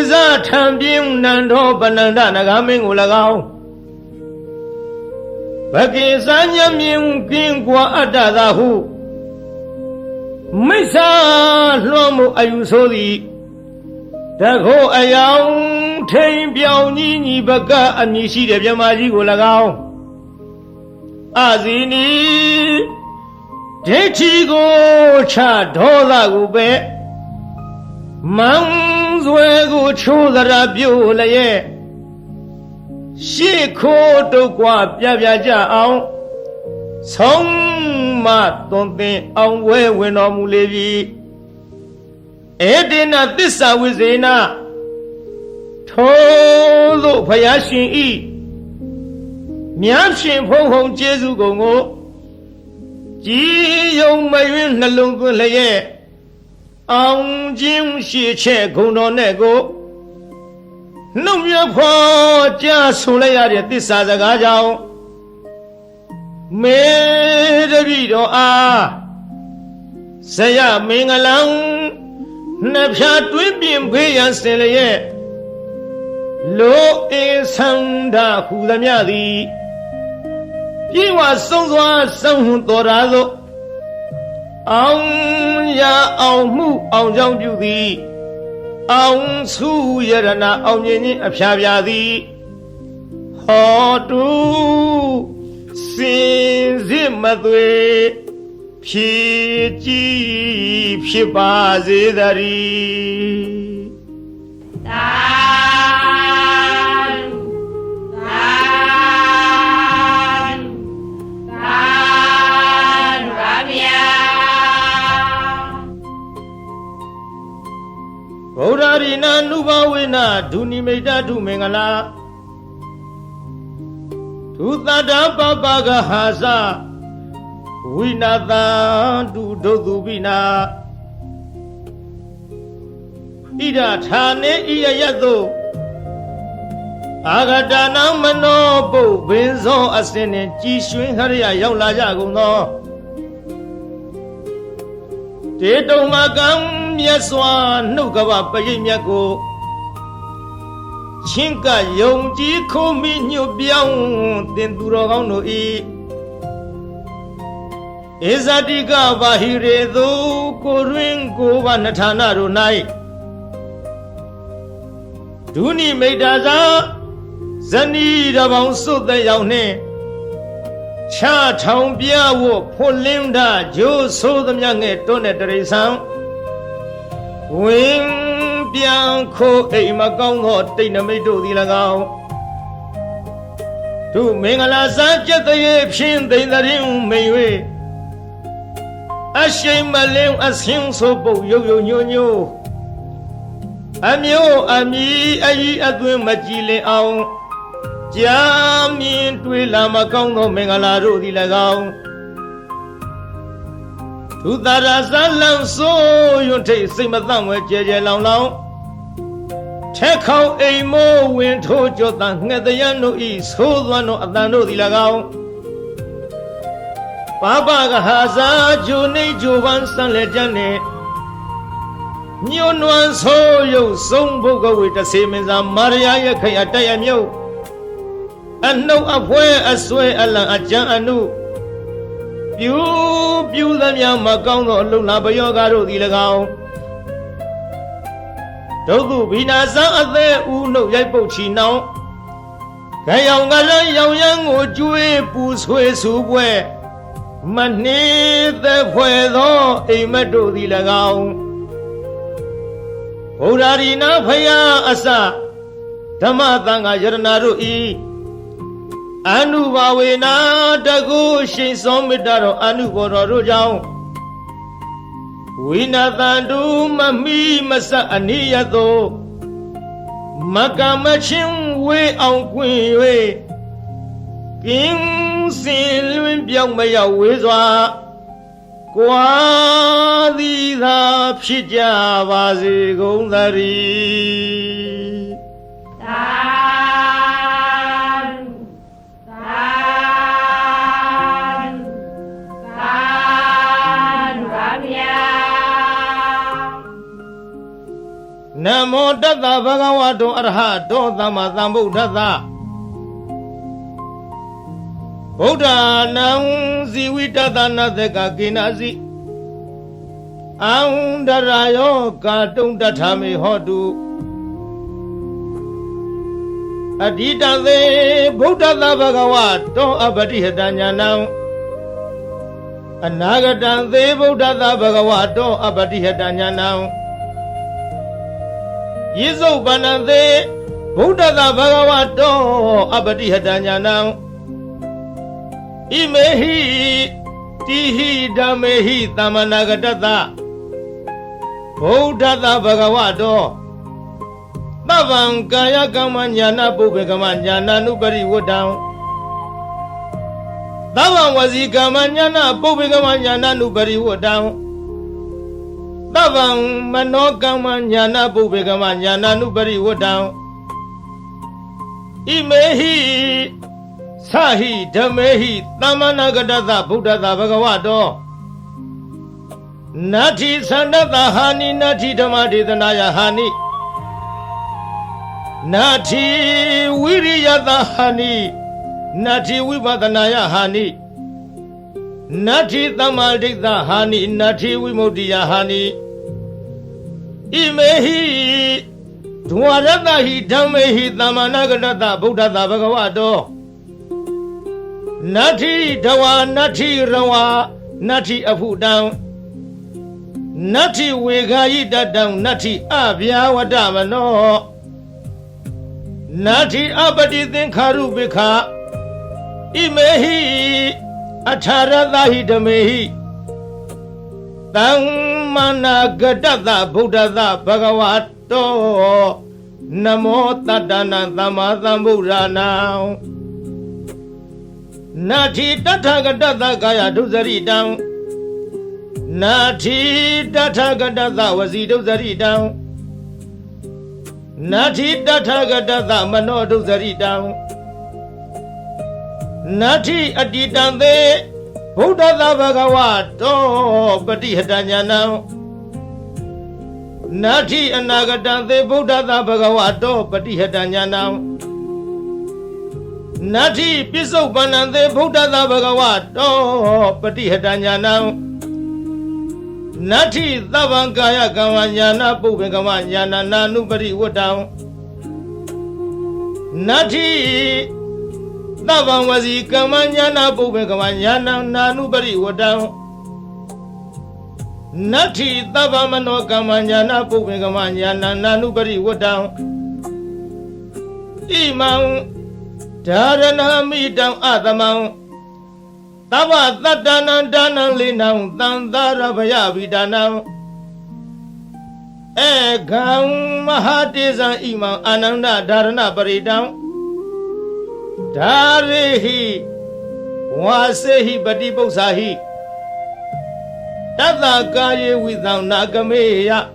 ဇထံပြင်းနန္ဒောပနန္ဒနဂမင်းကို၎င်းဘကိစဉ္ညမြင်ကင်းကွာအတ္တသာဟုမိစ္ဆာလွှမ်းမိုးအယူဆိုသည်တခိုးအယောင်ထိန်ပြောင်ကြီးညီဘကအမည်ရှိတဲ့မြမကြီးကို၎င်းအဇီနီဒိဋ္ဌိကိုချဒေါသကိုပဲမန်းစွဲကိုချိုးသရပြုတ်လျက်ရှေ့ခိုးတုတ်ကွာပြပြကြအောင်ဆုံးမသွန်သင်အောင်ဝဲဝင်တော်မူလေပြီဧတေနသစ္စာဝိဇေနထိုသို့ဘုရားရှင်ဤမြတ်ရှင်ဖုံဖုံကျေးဇူးကုန်ကိုကြည်ယုံမယွင်းနှလုံးသွင်းလျက်အောင်ခြင်းရှိချက်ဂုဏ်တော်နဲ့ကိုနှုတ်မြဖော်ကြားဆိုလိုက်ရတဲ့သစ္စာစကားကြောင့်မေတ္တိတော်အားဇယမင်္ဂလံနှဖြာတွင်းပြင်ဖေးရန်စင်လျက်လောအေသန္တာဟူသမျှသည်ပြေဝဆုံးစွာဆုံးတော်ရာသို့အောင်ရအောင်မှုအောင်ကြောင့်ပြုသည်အောင်စုယရဏအောင်မြင်ခြင်းအဖျားပြသည်ဟောတုစင်စစ်မသွေဖြည့်ကြည်ဖြစ်ပါစေတည်းသာဗုဒ္ဓရိနာနုဘဝေနဒုနိမိတ်တုမင်္ဂလာဒုသတ္တပပကဟာသဝိနာတံတုဒုသုပိနာဣဒဌာနေဣယယတုအာဂတနာမနောပုဘင်းစောအစင်းနှင့်ကြည်ရွှင်ဟရိယရောက်လာကြကုန်သောတေတုံမကံမြတ်စွာနှုတ်ကပပရိမြတ်ကိုချင်းကယုံကြည်ခိုးမိညွတ်ပြောင်းတင်သူတော်ကောင်းတို့ဤဧဇတိကဘာဟိရေသူကိုရင်းကိုဘာနဌာနတို့၌ဒုနိမိတ်တာသာဇနီးတပေါင်းစွတ်တဲ့ရောက်နှင့်ချထောင်ပြဝဖွလင်းတာဂျိုးဆိုးသမျှငဲ့တွန်းတဲ့တရိษံဝင်းပြန်ခိုးအိမ်မကောင်းသောတိတ်နမိတ်တို့သည်၎င်းသူမင်္ဂလာစားကျက်တဲ့ဖြင့်သိမ့်တဲ့မိန်၍အရှိန်မလင်းအဆင်းဆိုပုတ်ရုပ်ရုပ်ညို့ညို့အမျိုးအမီအကြီးအသွင်းမကြည်လင်အောင်ကြာမြင်တွေ့လာမကောင်းသောမင်္ဂလာတို့သည်၎င်းသူသာရဇလံဆိုးရွံ့ထိတ်စိတ်မသန့်ဝဲကြဲကြဲလောင်လောင်ထက်ခေါင်အိမ်မိုးဝင်ထိုးကြောတန်ငှက်တရန်တို့ဤဆိုးသွမ်းသောအတန်တို့သည်၎င်းပပကဟာစာဂျိုနေဂျိုပန်းစံလက်ကြနှင့်ညွန်းနွမ်းဆိုးရုပ်ဆုံးဘုကဝေတစေမင်းသာမာရယာရဲ့ခရတရမြုပ်အနှုတ်အဖွဲအဆွဲအလံအကြံအနုပြူသမျှမကောင်းသောအလုံးလာပယောဂါတို့သည်၎င်းဒုက္ခဘိနာဇံအသက်ဦးနှုတ်ရိုက်ပုတ်ချီနှောင်း Gayong galang yang ujui puswe subwe Mani the puedo imadu di lagaw Urarina phaya asa Dhamatanga yarnaru I Anubawe na dagu shin somidaro anuboro jaw Winatandu mami masa aniyato Makamachin we ang queen we King Silwin Biang Maya Wizwa Kwa di da pshija vazi gondari Namo Tassa Bhagavato Arahato Samma Sambuddhassa Buddha Nang Sivittata Naseka Kinasi Aundarayo Katung Tathami Hotu Aditase Buddha Bhagavato Abadihitanyana Anagatanse Buddha Bhagavato Abadihitanyana Yiso Bananse Buddha Bhagavato Abadihitanyana Imehi Tihi Damehi Tamanagatata Buddha Bhagavato Bhavan Kaya Kamanyana Bhube Kamanyana Nubari Wodam Bhavan Wazi Kamanyana Bhube Kamanyana Nubari Wodam Bhavan Manokamanyana Bhube Kamanyana Nubari Wodam Imehi Sahi Dhamehi Tamanagatata Buddha Bhagavato Nati Sandata Hani Nati Dhamadithanaya Hani Nati Viriyata Hani Nati Vipadanaya Hani Nati Tamaditha Hani Nati Vimuddiya Hani Imehi Dwaratahi Dhamehi Tamanagatata Buddha Bhagavato Nati Dawa Nati Rawa Nati Afudam Nati Vegayita Dam Nati Abhyawadamano Nati Abadithin Karubika Imehi Acharadahi Dhamehi Tamanagatata Buddha Bhagavato Namo Taddana Samma Sambuddhana Nati Tathagata Gaya Dusaritam Nati Tathagata Vasi Dusaritam Nati Tathagata Mano Dusaritam Nati Aditante Buddha Bhagavato Patihitanyana Nati Anagatante Buddha Bhagavato Patihitanyana Nati Pisopanante Buddha Bhagavato Patihitanyana Nati Tavankaya Kamanyana Bhube Kamanyana Nanupari Wodam Nati Tavanwasi Kamanyana Bhube Kamanyana Nanupari Wodam Nati Tavamano Kamanyana Bhube Kamanyana Nanupari Wodam Imam Dharana Midam Adamam Tava Tattana Dana Linam Tandara Bhayavidanam Ekam Mahadesa Imam Ananda Dharana Paridam Dharehi Vasehi Badiposahi Tata Kaye Vidam Nagameya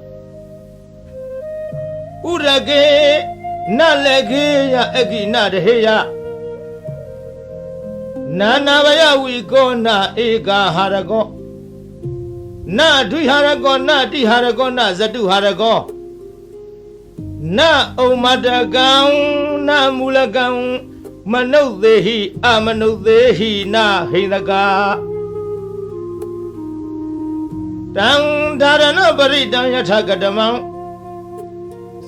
Urage Nalegeya Egina Deheya Nana Vaya Wiko Na Eka Harago Na Dui Harago Na Di Harago Na Zadu Harago Na Omadagam Na Mulagam Manodehi Amanodehi Na Hindaga Tang Dharana Paridam Yathagadamam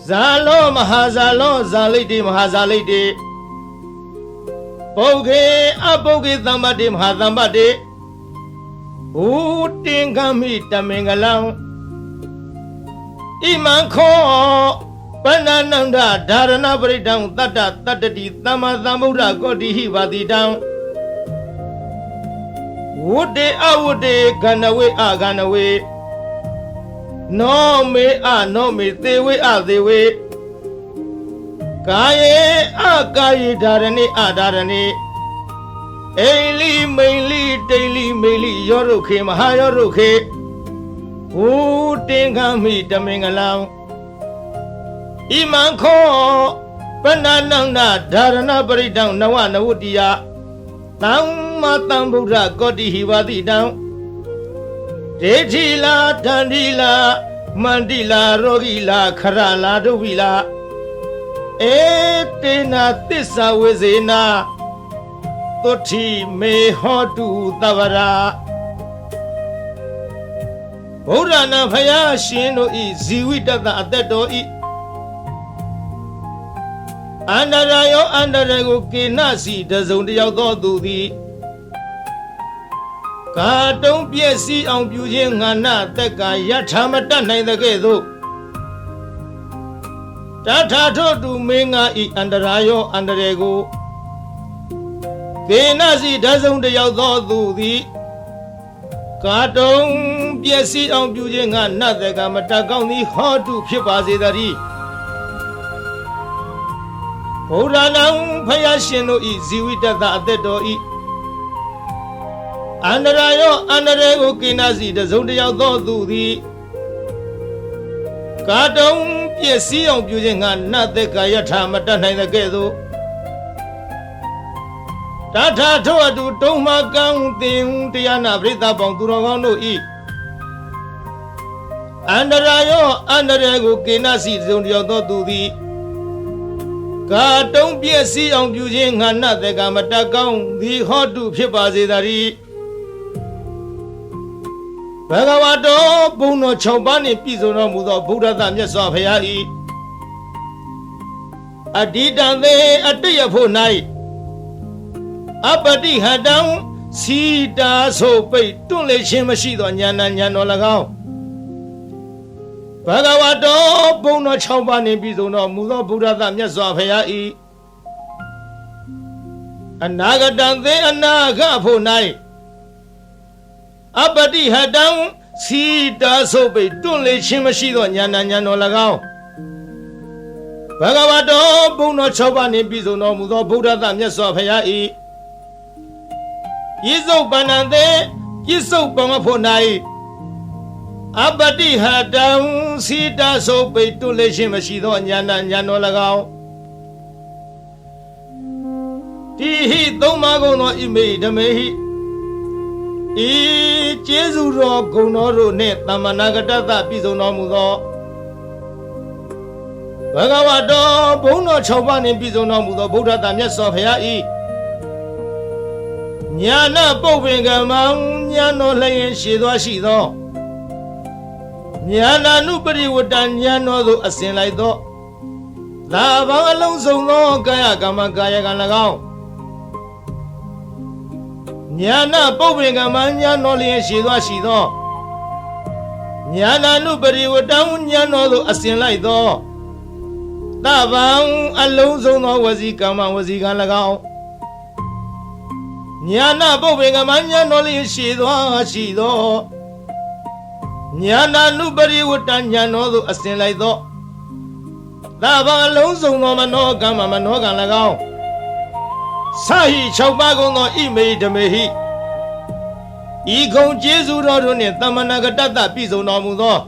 Zalo Mahazalo Zaliti Mahazaliti ပုဂ္ဂေအပုဂ္ဂေသမ္ပတိမဟာသမ္ပတိဘူတင်ကမိတမင်္ဂလံဣမံခောပဏ္ဏနန္ဒဓာရဏပရိတံတတ္တတတ္တတိသမ္မာသမ္ဗုဒ္ဓကောတိဟိပါတိတံဝုတေအဝုတေခန္ဓဝေအခန္ဓဝေနောမေအနောမေသေဝေအသေဝေကာယေအကာယေဓာရဏိအဓာရဏိအိလိမိန်လိတိလိမိလိယောရုခေမဟာယောရုခေဘူတင်ကမိတမင်္ဂလံဣမံခောပဏ္ဏနန္ဒဓာရဏပရိတံနဝနဝတ္တိယသမ္မာသမ္ဗုဒ္ဓကောတိဟိဝတိတံဒေတိလာတန္တိလာမန္တိလာရောဂိလာခရလာဒုဝိလာဧတေနာသစ္စာဝေဇေနာသုတိမေဟောတုသဗ္ဗရာဗုဒ္ဓနာဖယားရှင်တို့ဤဇီဝိတတအသက်တော်ဤအန္တရာယောအန္တရာကိုကေနစီတစုံတယောက်သောသူသည်ကာတုံးပြည့်စည်အောင်ပြုခြင်းငါနတက်ကယထာမတတ်နိုင်တဲ့ကဲ့သို့တထာထောတုမင်းငါဤအန္တရာယောအန္တရာကိုကေနစီတစုံတယောက်သောသူသည်ကာတုံးပြည့်စည်အောင်ပြုခြင်းငါနတက်ကမတတ်ကောင်းသည်ဟောတုဖြစ်ပါစေတည်းဘုရားနာဖယားရှင်တို့ဤဇီဝိတတအသက်တော်ဤအန္တရာယောအန္တရာကိုကိနာစီတစုံတယောက်သောသူသည်ကာတုံးပြည့်စည်အောင်ပြုခြင်းငါနတ်သက်ကာယထာမတတ်နိုင်တဲ့ကဲ့သို့တထာထောအတူတုံးမကံတင်တရားနာပရိသတ်ပေါင်းသူတော်ကောင်းတို့ဤအန္တရာယောအန္တရာကိုကိနာစီတစုံတယောက်သောသူသည်ကာတုံးပြည့်စည်အောင်ပြုခြင်းငါနတ်သက်ကာမတတ်ကောင်းသည်ဟောတုဖြစ်ပါစေတည်းဘဂဝါတော်ဘုံတော်6ပါးနှင့်ပြည့်စုံတော်မူသောဗုဒ္ဓသမြတ်စွာဘုရား၏အတ္တိတံသေအတ္တယဖို့၌အပတိဟတံစီတာဆိုပိတ်တွန့်လေခြင်းမရှိသောဉာဏ်ဉာဏ်တော်၎င်းဘဂဝါတော်ဘုံတော်6ပါးနှင့်ပြည့်စုံတော်မူသောဗုဒ္ဓသမြတ်စွာဘုရား၏အနာဂတံသေအနာဂဖို့၌အပတိဟတံစီတာဆိုပိတွန့်လေခြင်းမရှိသောဉာဏ်ဉာဏ်တော်၎င်းဘဂဝါတော်ဘုံတော်6ပါးနှင့်ပြည့်စုံတော်မူသောဗုဒ္ဓသမြတ်စွာဘုရား၏ယေစုပန္နံသေယေစုပမဖို့၌အပတိဟတံစီတာဆိုပိတွန့်လေခြင်းမရှိသောဉာဏ်ဉာဏ်တော်၎င်းတိဟိသုံးပါးကုန်သောဣမေဓမေဟိဤကျေးဇူးတော်ဂုဏ်တော်တို့နှင့်သမ္မာနာဂတသပြည့်စုံတော်မူသောဘဂဝါတော်ဘုံတော်6ပါးနှင့်ပြည့်စုံတော်မူသောဗုဒ္ဓသာမြတ်စွာဘုရား၏ညာနာပုပ္ပင်ကမံညာတော်လျင်ရှိသောရှိသောညာနာနုပရိဝတ္တညာတော်သို့အစဉ်လိုက်သောသာဘာအလုံးစုံသောကာယကမ္မကာယကံ၎င်းညာနာပုပ္ပင်ကမညာတော်လျင်ရှိသောရှိသောညာနာနုပရိဝတ္တညာတော်သို့အစဉ်လိုက်သောသဗ္ဗံအလုံးစုံသောဝစီကမ္မဝစီကံ၎င်းညာနာပုပ္ပင်ကမညာတော်လျင်ရှိသောရှိသောညာနာနုပရိဝတ္တညာတော်သို့အစဉ်လိုက်သောသဗ္ဗံအလုံးစုံသောမနောကမ္မမနောကံ၎င်းစာဟိ6ပါးကုန်သောဣမေဓမေဟိဤကုံကျေးဇူးတော်တို့နှင့်သမ္မာနာဂတတပြည့်စုံတော်မူသော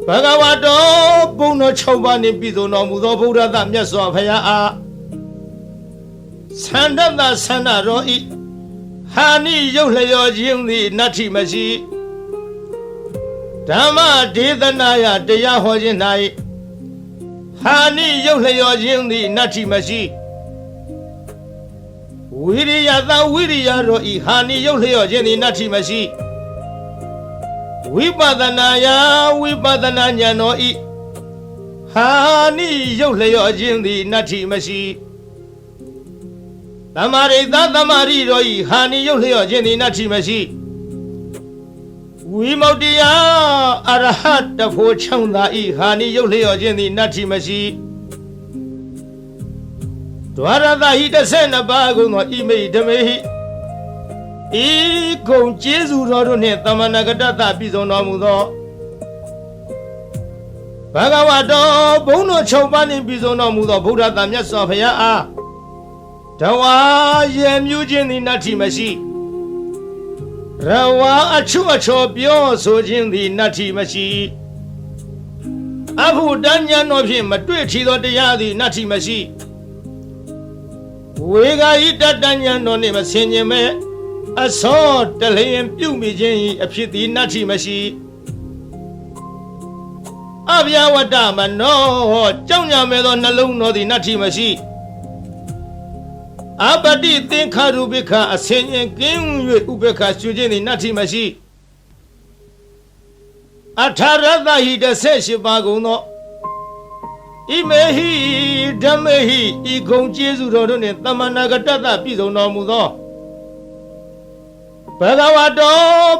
ဘဂဝါတော်ဘုံတော်6ပါးနှင့်ပြည့်စုံတော်မူသောဗုဒ္ဓသမြတ်စွာဘုရားအားသန္တတသန္တရောဤဟာနိရုပ်လျော်ခြင်းသည်နတ္ထိမရှိဓမ္မဒေသနာယတရားဟောခြင်း၌ဟာနိရုပ်လျော်ခြင်းသည်နတ္ထိမရှိဝိရိယသာဝိရိယရောဤဟာနိရုပ်လျော့ခြင်းသည်နတ္ထိမရှိဝိပဿနာယဝိပဿနာဉာဏ်တော်ဤဟာနိရုပ်လျော့ခြင်းသည်နတ္ထိမရှိ မာရိသသမารိတော်ဤဟာနိယုတ်လျော့ခြင်းသည်နတ္ထိမရှိဝိမု ക്തി ယအရဟတဖို့ချောင်းသာဤဟာနိယုတ်လျော့ခြင်းသည်နတ္ထိမရှိဒွါရသဟိ12ပါးကုန်သောဣမိဓမေဟိဤကုံကျေးဇူးတော်တို့နှင့်သမဏဂတတပြည့်စုံတော်မူသောဘဂဝတောဘုန်းတော်6ပါးနှင့်ပြည့်စုံတော်မူသောဗုဒ္ဓသာမြတ်စွာဘုရားအားတဝါရေမြူးခြင်းသည်နတ္ထိမရှိရဝါအချွတ်အချော်ပြောဆိုခြင်းသည်နတ္ထိမရှိအဘုဒ္ဓဉာဏ်တော်ဖြင့်မတွေ့ထီသောတရားသည်နတ္ထိမရှိဝေဂာယိတတဉာဏ်တော်နှင့်မဆင်ញင်မဲ့အစောတလျင်ပြုမိခြင်း၏အဖြစ်သည်နတ္ထိမရှိအဗျာဝတ္တမနောကြောင့်ညာမဲ့သောနှလုံးတော်သည်နတ္ထိမရှိအပတိသင်္ခါရုပိခအဆင်ញင်ကင်း၍ဥပေက္ခရှုခြင်းသည်နတ္ထိမရှိအထာရသဟိ18ပါးကုန်သောဣမေဟိဓမ္မေဟိဤကုံကျေးဇူးတော်တို့နှင့်သမဏဂတတပြည့်စုံတော်မူသောဘဂဝတော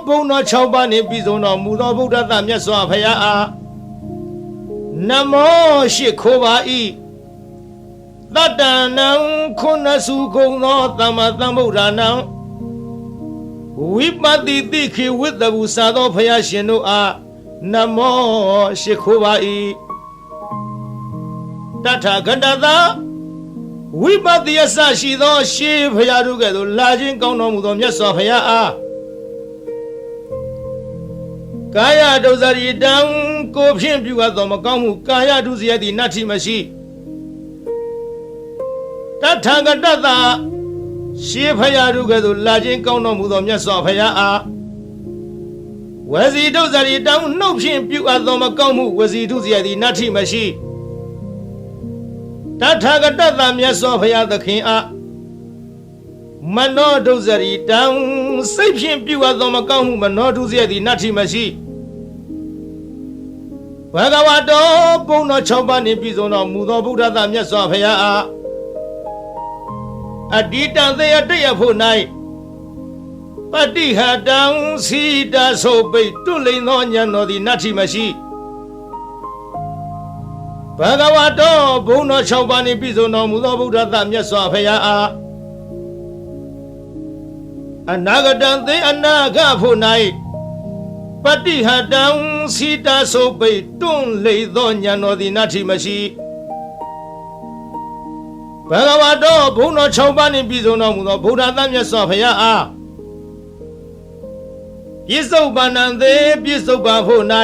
ဘုန်းတော်6ပါးနှင့်ပြည့်စုံတော်မူသောဗုဒ္ဓသမြတ်စွာဘုရားအားနမောရှိခိုးပါ၏တတ္တနံခုနစုကုံသောသမ္မာသမ္ဗုဒ္ဓနာဝိပတိတိခေဝိတ္တဘူစာသောဘုရားရှင်တို့အားနမောရှိခိုးပါ၏တထာဂတသာဝိပတိယဆရှိသောရှေးဘုရားတို့ကဲ့သို့လာခြင်းကောင်းတော်မူသောမြတ်စွာဘုရားအားကာယဒုစရိတံကိုဖြင့်ပြုအပ်သောမကောင်းမှုကာယဒုစရိုက်သည်နတ္ထိမရှိတထာဂတသာရှေးဘုရားတို့ကဲ့သို့လာခြင်းကောင်းတော်မူသောမြတ်စွာဘုရားအားဝစီဒုစရိတံနှုတ်ဖြင့်ပြုအပ်သောမကောင်းမှုဝစီဒုစရိုက်သည်နတ္ထိမရှိတထာဂတသာမြတ်စွာဘုရားသခင်အားမနောဒုစရိတံစိတ်ဖြင့်ပြုအပ်သောမကောင်းမှုမနောဒုစရိုက်သည်နတ္ထိမရှိဘဂဝတောဘုန်းတော်6ပါးနှင့်ပြည့်စုံတော်မူသောဗုဒ္ဓသာမြတ်စွာဘုရားအားအတ္တိတံသေယတရဖို့၌ပတိဟတံစီတဆိုပိတ်တွလိန်သောဉာဏ်တော်သည်နတ္ထိမရှိဘဂဝတောဘုန်းတော်6ပါးနှင့်ပြည့်စုံတော်မူသောဗုဒ္ဓသာမြတ်စွာဘုရားအားအနာဂတံသေအနာဂဖို့၌ပတိဟတံစီတဆိုပိတ်တွန့်လိန်သောဉာဏ်တော်သည်နတ္ထိမရှိဘဂဝတောဘုန်းတော်6ပါးနှင့်ပြည့်စုံတော်မူသောဗုဒ္ဓသာမြတ်စွာဘုရားအားပြစ္ဆုတ်ပန္နံသေပြစ္ဆုတ်ပါဖို့၌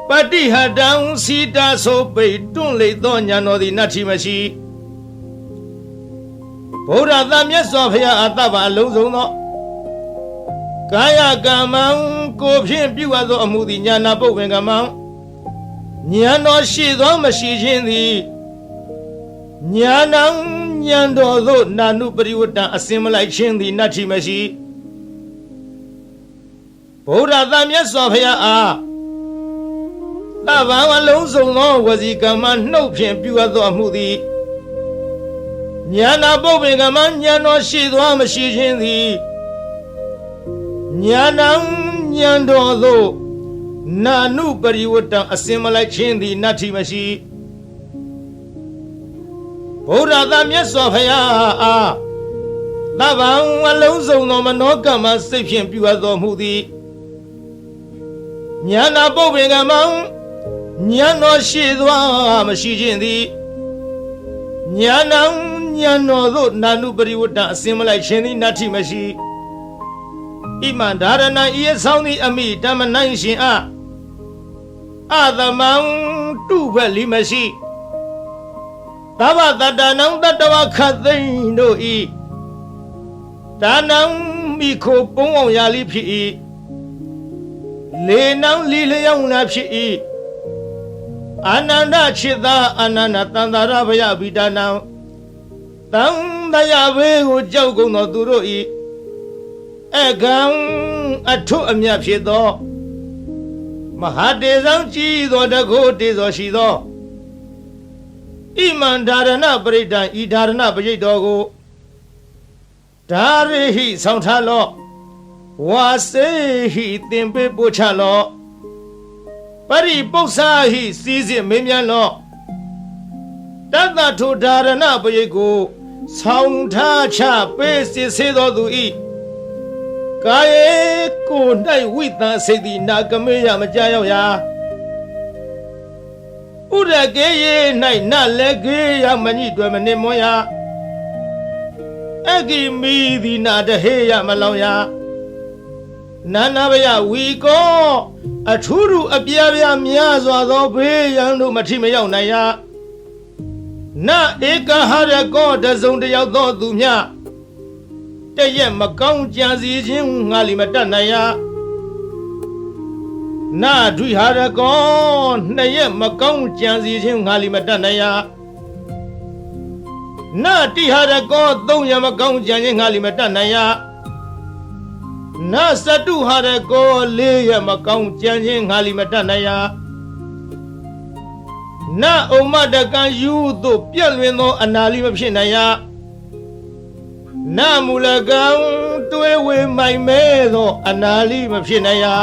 ပတိဟတံစီတဆိုပိတ်တွန့်လိန်သောဉာဏ်တော်သည်နတ္ထိမရှိဗုဒ္ဓသာမြတ်စွာဘုရားအတ္တပါအလုံးစုံသောကာယကမ္မံကိုဖြင့်ပြုအပ်သောအမှုသည်ဉာဏပုပ္ပင်ကမ္မံဉာဏ်တော်ရှိသောမရှိခြင်းသည်ဉာဏံဉာဏ်တော်သို့နာနုပရိဝတ္တအစင်မလိုက်ခြင်းသည်နတ္ထိမရှိဗုဒ္ဓသာမြတ်စွာဘုရားအားသဗ္ဗံအလုံးစုံသောဝစီကမ္မနှုတ်ဖြင့်ပြုအပ်သောအမှုသည်ဉာဏပုပ္ပင်ကမ္မဉာဏ်တော်ရှိသောမရှိခြင်းသည်ဉာဏံဉာဏ်တော်သို့နာနုပရိဝတ္တအစင်မလိုက်ခြင်းသည်နတ္ထိမရှိဗုဒ္ဓသာမြတ်စွာဘုရားအားသဗ္ဗံအလုံးစုံသောမနောကမ္မစိတ်ဖြင့်ပြုအပ်တော်မူသည်ဉာဏပုပ္ပင်ကမ္မဉာဏ်တော်ရှိသောမရှိခြင်းသည်ဉာဏံဉာဏ်တော်သို့နာနုပရိဝတ္တအစင်မလိုက်ခြင်းသည်နတ္ထိမရှိဣမံဒါရဏံဤအဆောင်သည်အမိဓမ္မနိုင်ရှင်အားအသမံတုဖက်လီမရှိသဗ္ဗတတ္တနံတတ္တဝခသိန်တို့ဤဒါနံမိခိုပုံအောင်ရာလိဖြစ်၏လေနံလီလျောင်းလာဖြစ်၏အာနန္ဒจิตသာအာနန္ဒတန္တရဘယဗိဒါနံတံတယဘေကိုကြောက်ကုန်သောသူတို့ဤအကံအထုအမြတ်ဖြစ်သောမဟာတေဇံကြည်သောတကုတေဇောရှိသောဣမံဒါရဏပရိဒံဤဒါရဏပရိတ်တော်ကို ဒါရိဟိဆောင်ထားလော့ဝါစေဟိသင်ပေးပို့ချလော့ပရိပု္ပ္ပစာဟိစီစစ်မင်းမြန်းလော့တတ္တထုဒါရဏပရိတ်ကိုဆောင်ထားချပေးစစ်ဆေးတော်သူဤကာယေကို၌ဝိတံစိတ်သည်နာကမေယမကြရောက်ရာဥရကေယေ၌နလက်ကေယမညိတွယ်မနှင့်မွန်ရာအဂိမီသည်နာတဟေယမလောင်ရာနာနာဘယဝီကောအထူးထူအပြားပြားများစွာသောဘေးရန်တို့မထိမရောက်နိုင်ရာနဧကဟရကောတစုံတယောက်သောသူမြတရက်မကောင်းကြံစီခြင်းငါလီမတတ်နိုင်ရာနဒွိဟာရကောနှစ်ရက်မကောင်းကြံစီခြင်းငါလီမတတ်နိုင်ရာနတိဟာရကောသုံးရက်မကောင်းကြံခြင်းငါလီမတတ်နိုင်ရာနစတုဟာရကောလေးရက်မကောင်းကြံခြင်းငါလီမတတ်နိုင်ရာနဩမတကံယူသို့ပြက်လွင်သောအနာလီမဖြစ်နိုင်ရာနမူလကံတွေးဝေမိုင်မဲသောအနာလီမဖြစ်နိုင်ရာ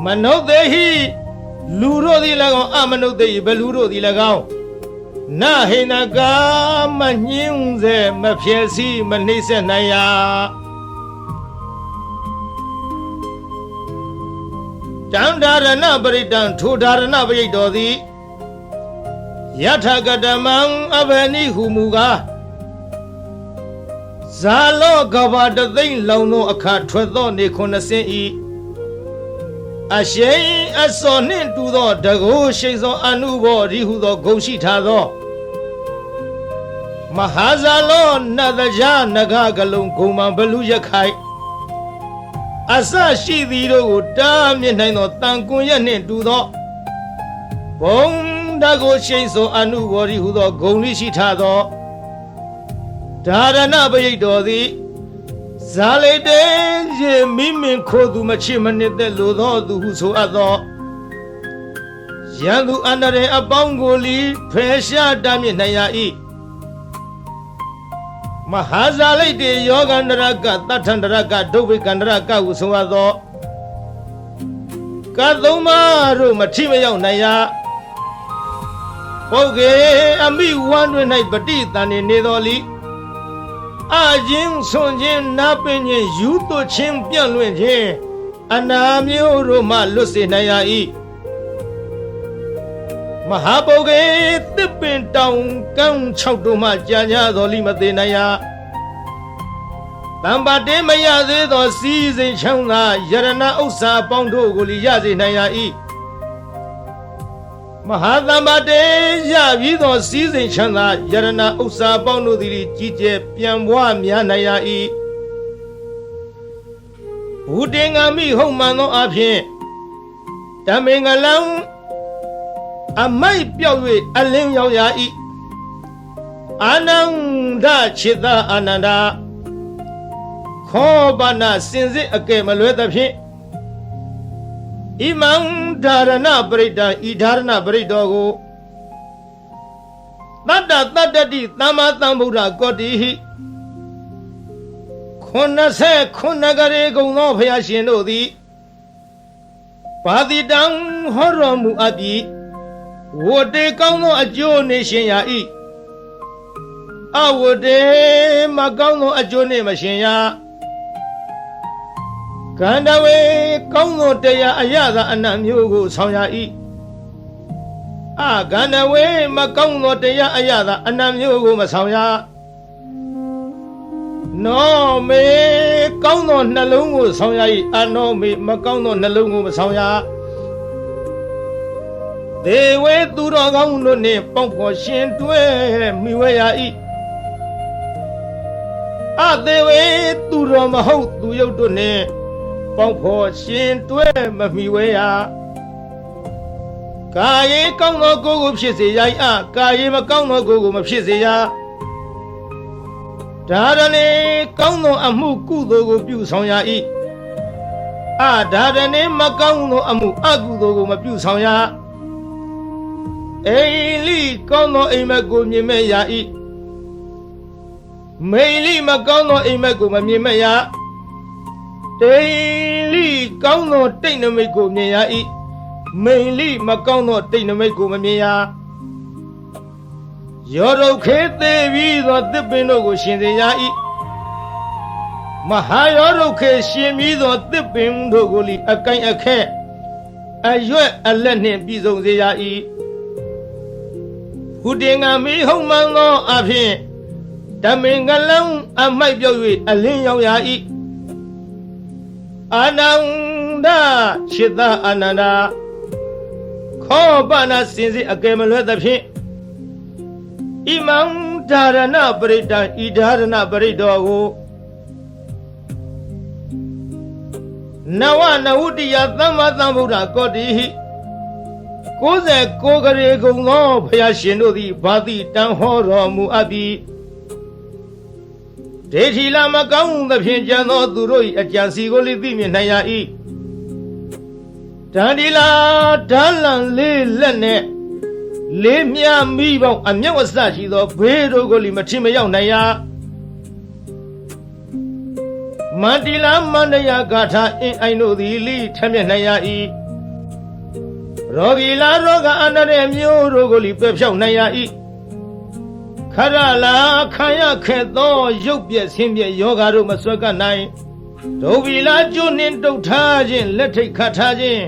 မနုဿေဟိလူတို့သည်၎င်းအမနုဿေဟိဘလူတို့သည်၎င်းနဟိနကာမညင်းစေမဖြစ်စီမနှိမ့်ဆက်နိုင်ရာတံဒါရဏပရိတံထိုဒါရဏပရိတ်တော်သည်ယထကတမံအဘနိဟုမူကားဇာလောကဘာတသိမ့်လောင်သောအခါထွက်သောနေ90ဤအရှိန်အစောနှင့်တူသောတကိုးရှိန်သောအနုဘောရိဟုသောဂုဏ်ရှိထားသောမဟာဇာလောနတကြနဂကလုံးဂုံမံဘလူရခိုင်အစရှိသည်တို့ကိုတားမြစ်နိုင်သောတန်ကွန်ရက်နှင့်တူသောဘုံတကိုရှိန်သောအနုဘောရိဟုသောဂုဏ်ရှိထားသောဒါရဏပရိတ်တော်သည်ဇာလိတေရေမိမင်ခိုသူမချစ်မနစ်သက်လိုသောသူဟုဆိုအပ်သောရန်သူအန္တရာယ်အပေါင်းကိုလီဖယ်ရှားတမ်းမြစ်နိုင်ရ၏မဟာဇာလိတေယောဂန္တရကတထန္တရကဒုဗ္ဗေကန္တရကဟုဆိုအပ်သောကသုံးပါးတို့မထိမရောက်နိုင်ရပုဂ္ဂေအမိဝမ်းတွင်၌ပဋိသန္ဓေနေတော်လီအခြင်းဆွန်ခြင်းနာပင်ခြင်းယူသွခြင်းပြန့်လွင့်ခြင်းအနာမျိုးတို့မှလွတ်စေနိုင်ရ၏မဟာပုဂ္ဂေသစ်ပင်တောင်ကန်း၆တို့မှကြာညာတော်လိမသေးနိုင်ရတံပါတေမရသေးသောစီးစိမ်ချမ်းသာယရဏဥစ္စာပေါင်းတို့ကိုလီရစေနိုင်ရ၏မဟာသမ္ပါတေရပြီးသောစီးစိမ်ချမ်းသာယရဏဥစ္စာပေါင်းတို့သည်ကြီးကျယ်ပြန်ပွားများနိုင်ရ၏ဘုတင်္ဂမိဟုတ်မှန်သောအဖြစ်ဓမ္မေငလံအမိုက်ပြောက်၍အလင်းရောက်ရ၏အာနန္ဒခြေသာအာနန္ဒာခောပနာစင်စစ်အကဲမလွဲသဖြင့်ဣမံဒါရဏပရိတ္တဤဒါရဏပရိတ္တောကိုတတ္တတတ္တတိသမ္မာသမ္ဗုဒ္ဓကောတိဟိ89ကရေကုံသောဘုရားရှင်တို့သည်ပါတိတံဟောတော်မူအပ်ပြီးဝတ္တေကောင်းသောအကျိုးနေရှင်ရာ၏အဝတ္တေမကောင်းသောအကျိုးနေမရှင်ရာကန္တဝေကောင်းသောတရားအရသာအနတ်မျိုးကိုဆောင်ရ၏အကန္တဝေမကောင်းသောတရားအရသာအနတ်မျိုးကိုမဆောင်ရနောမေကောင်းသောနှလုံးကိုဆောင်ရ၏အနောမေမကောင်းသောနှလုံးကိုမဆောင်ရဒေဝေသူတော်ကောင်းတို့နှင့်ပေါင်းဖော်ရှင်တွဲမိဝဲရ၏အသေးဝေသူတော်မဟုတ်သူယုတ်တို့နှင့်ပေါင်းဖော်ရှင်တွဲမမိဝဲရကာယေကောင်းသောကိုယ်ကိုဖြစ်စေရ၏အကာယေမကောင်းသောကိုယ်ကိုမဖြစ်စေရဒါရဏေကောင်းသောအမှုကုသိုလ်ကိုပြုဆောင်ရ၏အဒါရဏေမကောင်းသောအမှုအကုသိုလ်ကိုမပြုဆောင်ရအိလိကောင်းသောအိမ်မက်ကိုမြင်မဲ့ရ၏ မိန်လိမကောင်းသောအိမ်မက်ကိုမမြင်မရတိန်လိကောင်းသောတိတ်နမိတ်ကိုမြင်ရ၏မိန်လိမကောင်းသောတိတ်နမိတ်ကိုမမြင်ရရောရုတ်ခေသေးပြီးသောသစ်ပင်တို့ကိုရှင်စေရ၏မဟာရောရုတ်ခေရှင်ပြီးသောသစ်ပင်တို့ကိုလီအကိုင်အခက်အရွက်အလက်နှင့်ပြည်စုံစေရ၏ဟူတင်ငါမီဟုံမှန်သောအဖြစ်ဓမင်ကလံအမိုက်ပြောက်၍အလင်းရောက်ရ၏အာနန္ဒชิตအာနန္ဒာခောပနာစင်စစ်အကယ်မလွဲသဖြင့်ဣမံဓာရဏပရိတံဤဓာရဏပရိတောကိုနဝနဝုတ္တိယသမ္မာသမ္ဗုဒ္ဓကောတိဟိ69ကရေကုံသောဘုရားရှင်တို့သည်ဘာတိတန်ဟောတော်မူအပ်ပြီးဒေထီလာမကောင်းသဖြင့်ကြံသောသူတို့၏အကြံစီကိုလည်းသိမြင်နိုင်ရ၏တန်ဒီလာဓာလံလေးလက်နဲ့လေးမြမိပေါင်းအမျက်ဝဆရှိသောဘေးတို့ကိုလည်းမထင်မရောက်နိုင်ရမန္တိလာမန္တရာဂါထာအင်းအိုင်တို့သည်လိထမျက်နိုင်ရ၏ရောဂီလာရောဂအန္တရာယ်မျိုးတို့ကိုလည်းပယ်ဖြောက်နိုင်ရ၏ခရလာခံရခဲ့သောရုပ်ပြက်ဆင်းပြက်ယောဂါတို့မဆွဲကနိုင်ဒုဗီလာကျွနှင်းတုတ်ထားခြင်းလက်ထိတ်ခတ်ထားခြင်း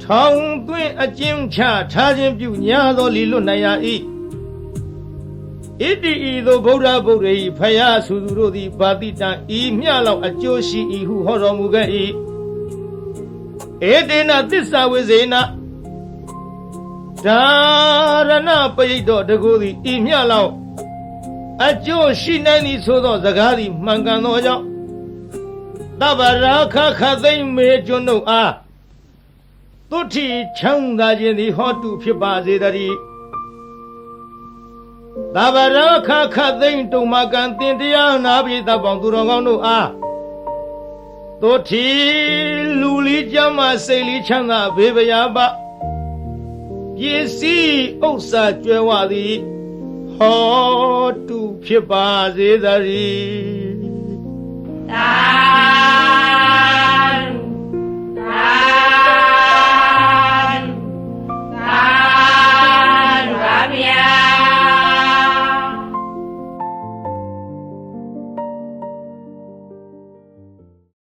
ထောင်သွင်းအကျဉ်းချထားခြင်းပြုညာသောလီလွတ်နိုင်ရ၏ဣတိဤသို့ဗုဒ္ဓဗုဒ္ဓ၏ဖယားစုသူတို့သည်ဗာတိတံဤမြလောက်အကျိုးရှိ၏ဟုဟောတော်မူခဲ့၏ဧတေနသစ္စာဝိဇေနဓာရဏပရိတောတကူသည်ဤမြလောက်အကျိုးရှိနိုင်သည်ဆိုသောစကားသည်မှန်ကန်သောကြောင့်သဗ္ဗရာခခသိမ့်မေကျွန်းတို့အားသုတိချမ်းသာခြင်းသည်ဟောတုဖြစ်ပါစေတည်းသဗ္ဗရာခခသိမ့်တုံမကံတင်တရားနာပိသပေါင်းသူတော်ကောင်းတို့အားသုတိလူလီကြမ်းမှစိတ်လီချမ်းသာဘေးပရာပပစ္စည်းဥစ္စာကျွဲဝသည်ဟောတုဖြစ်ပါစေတည်း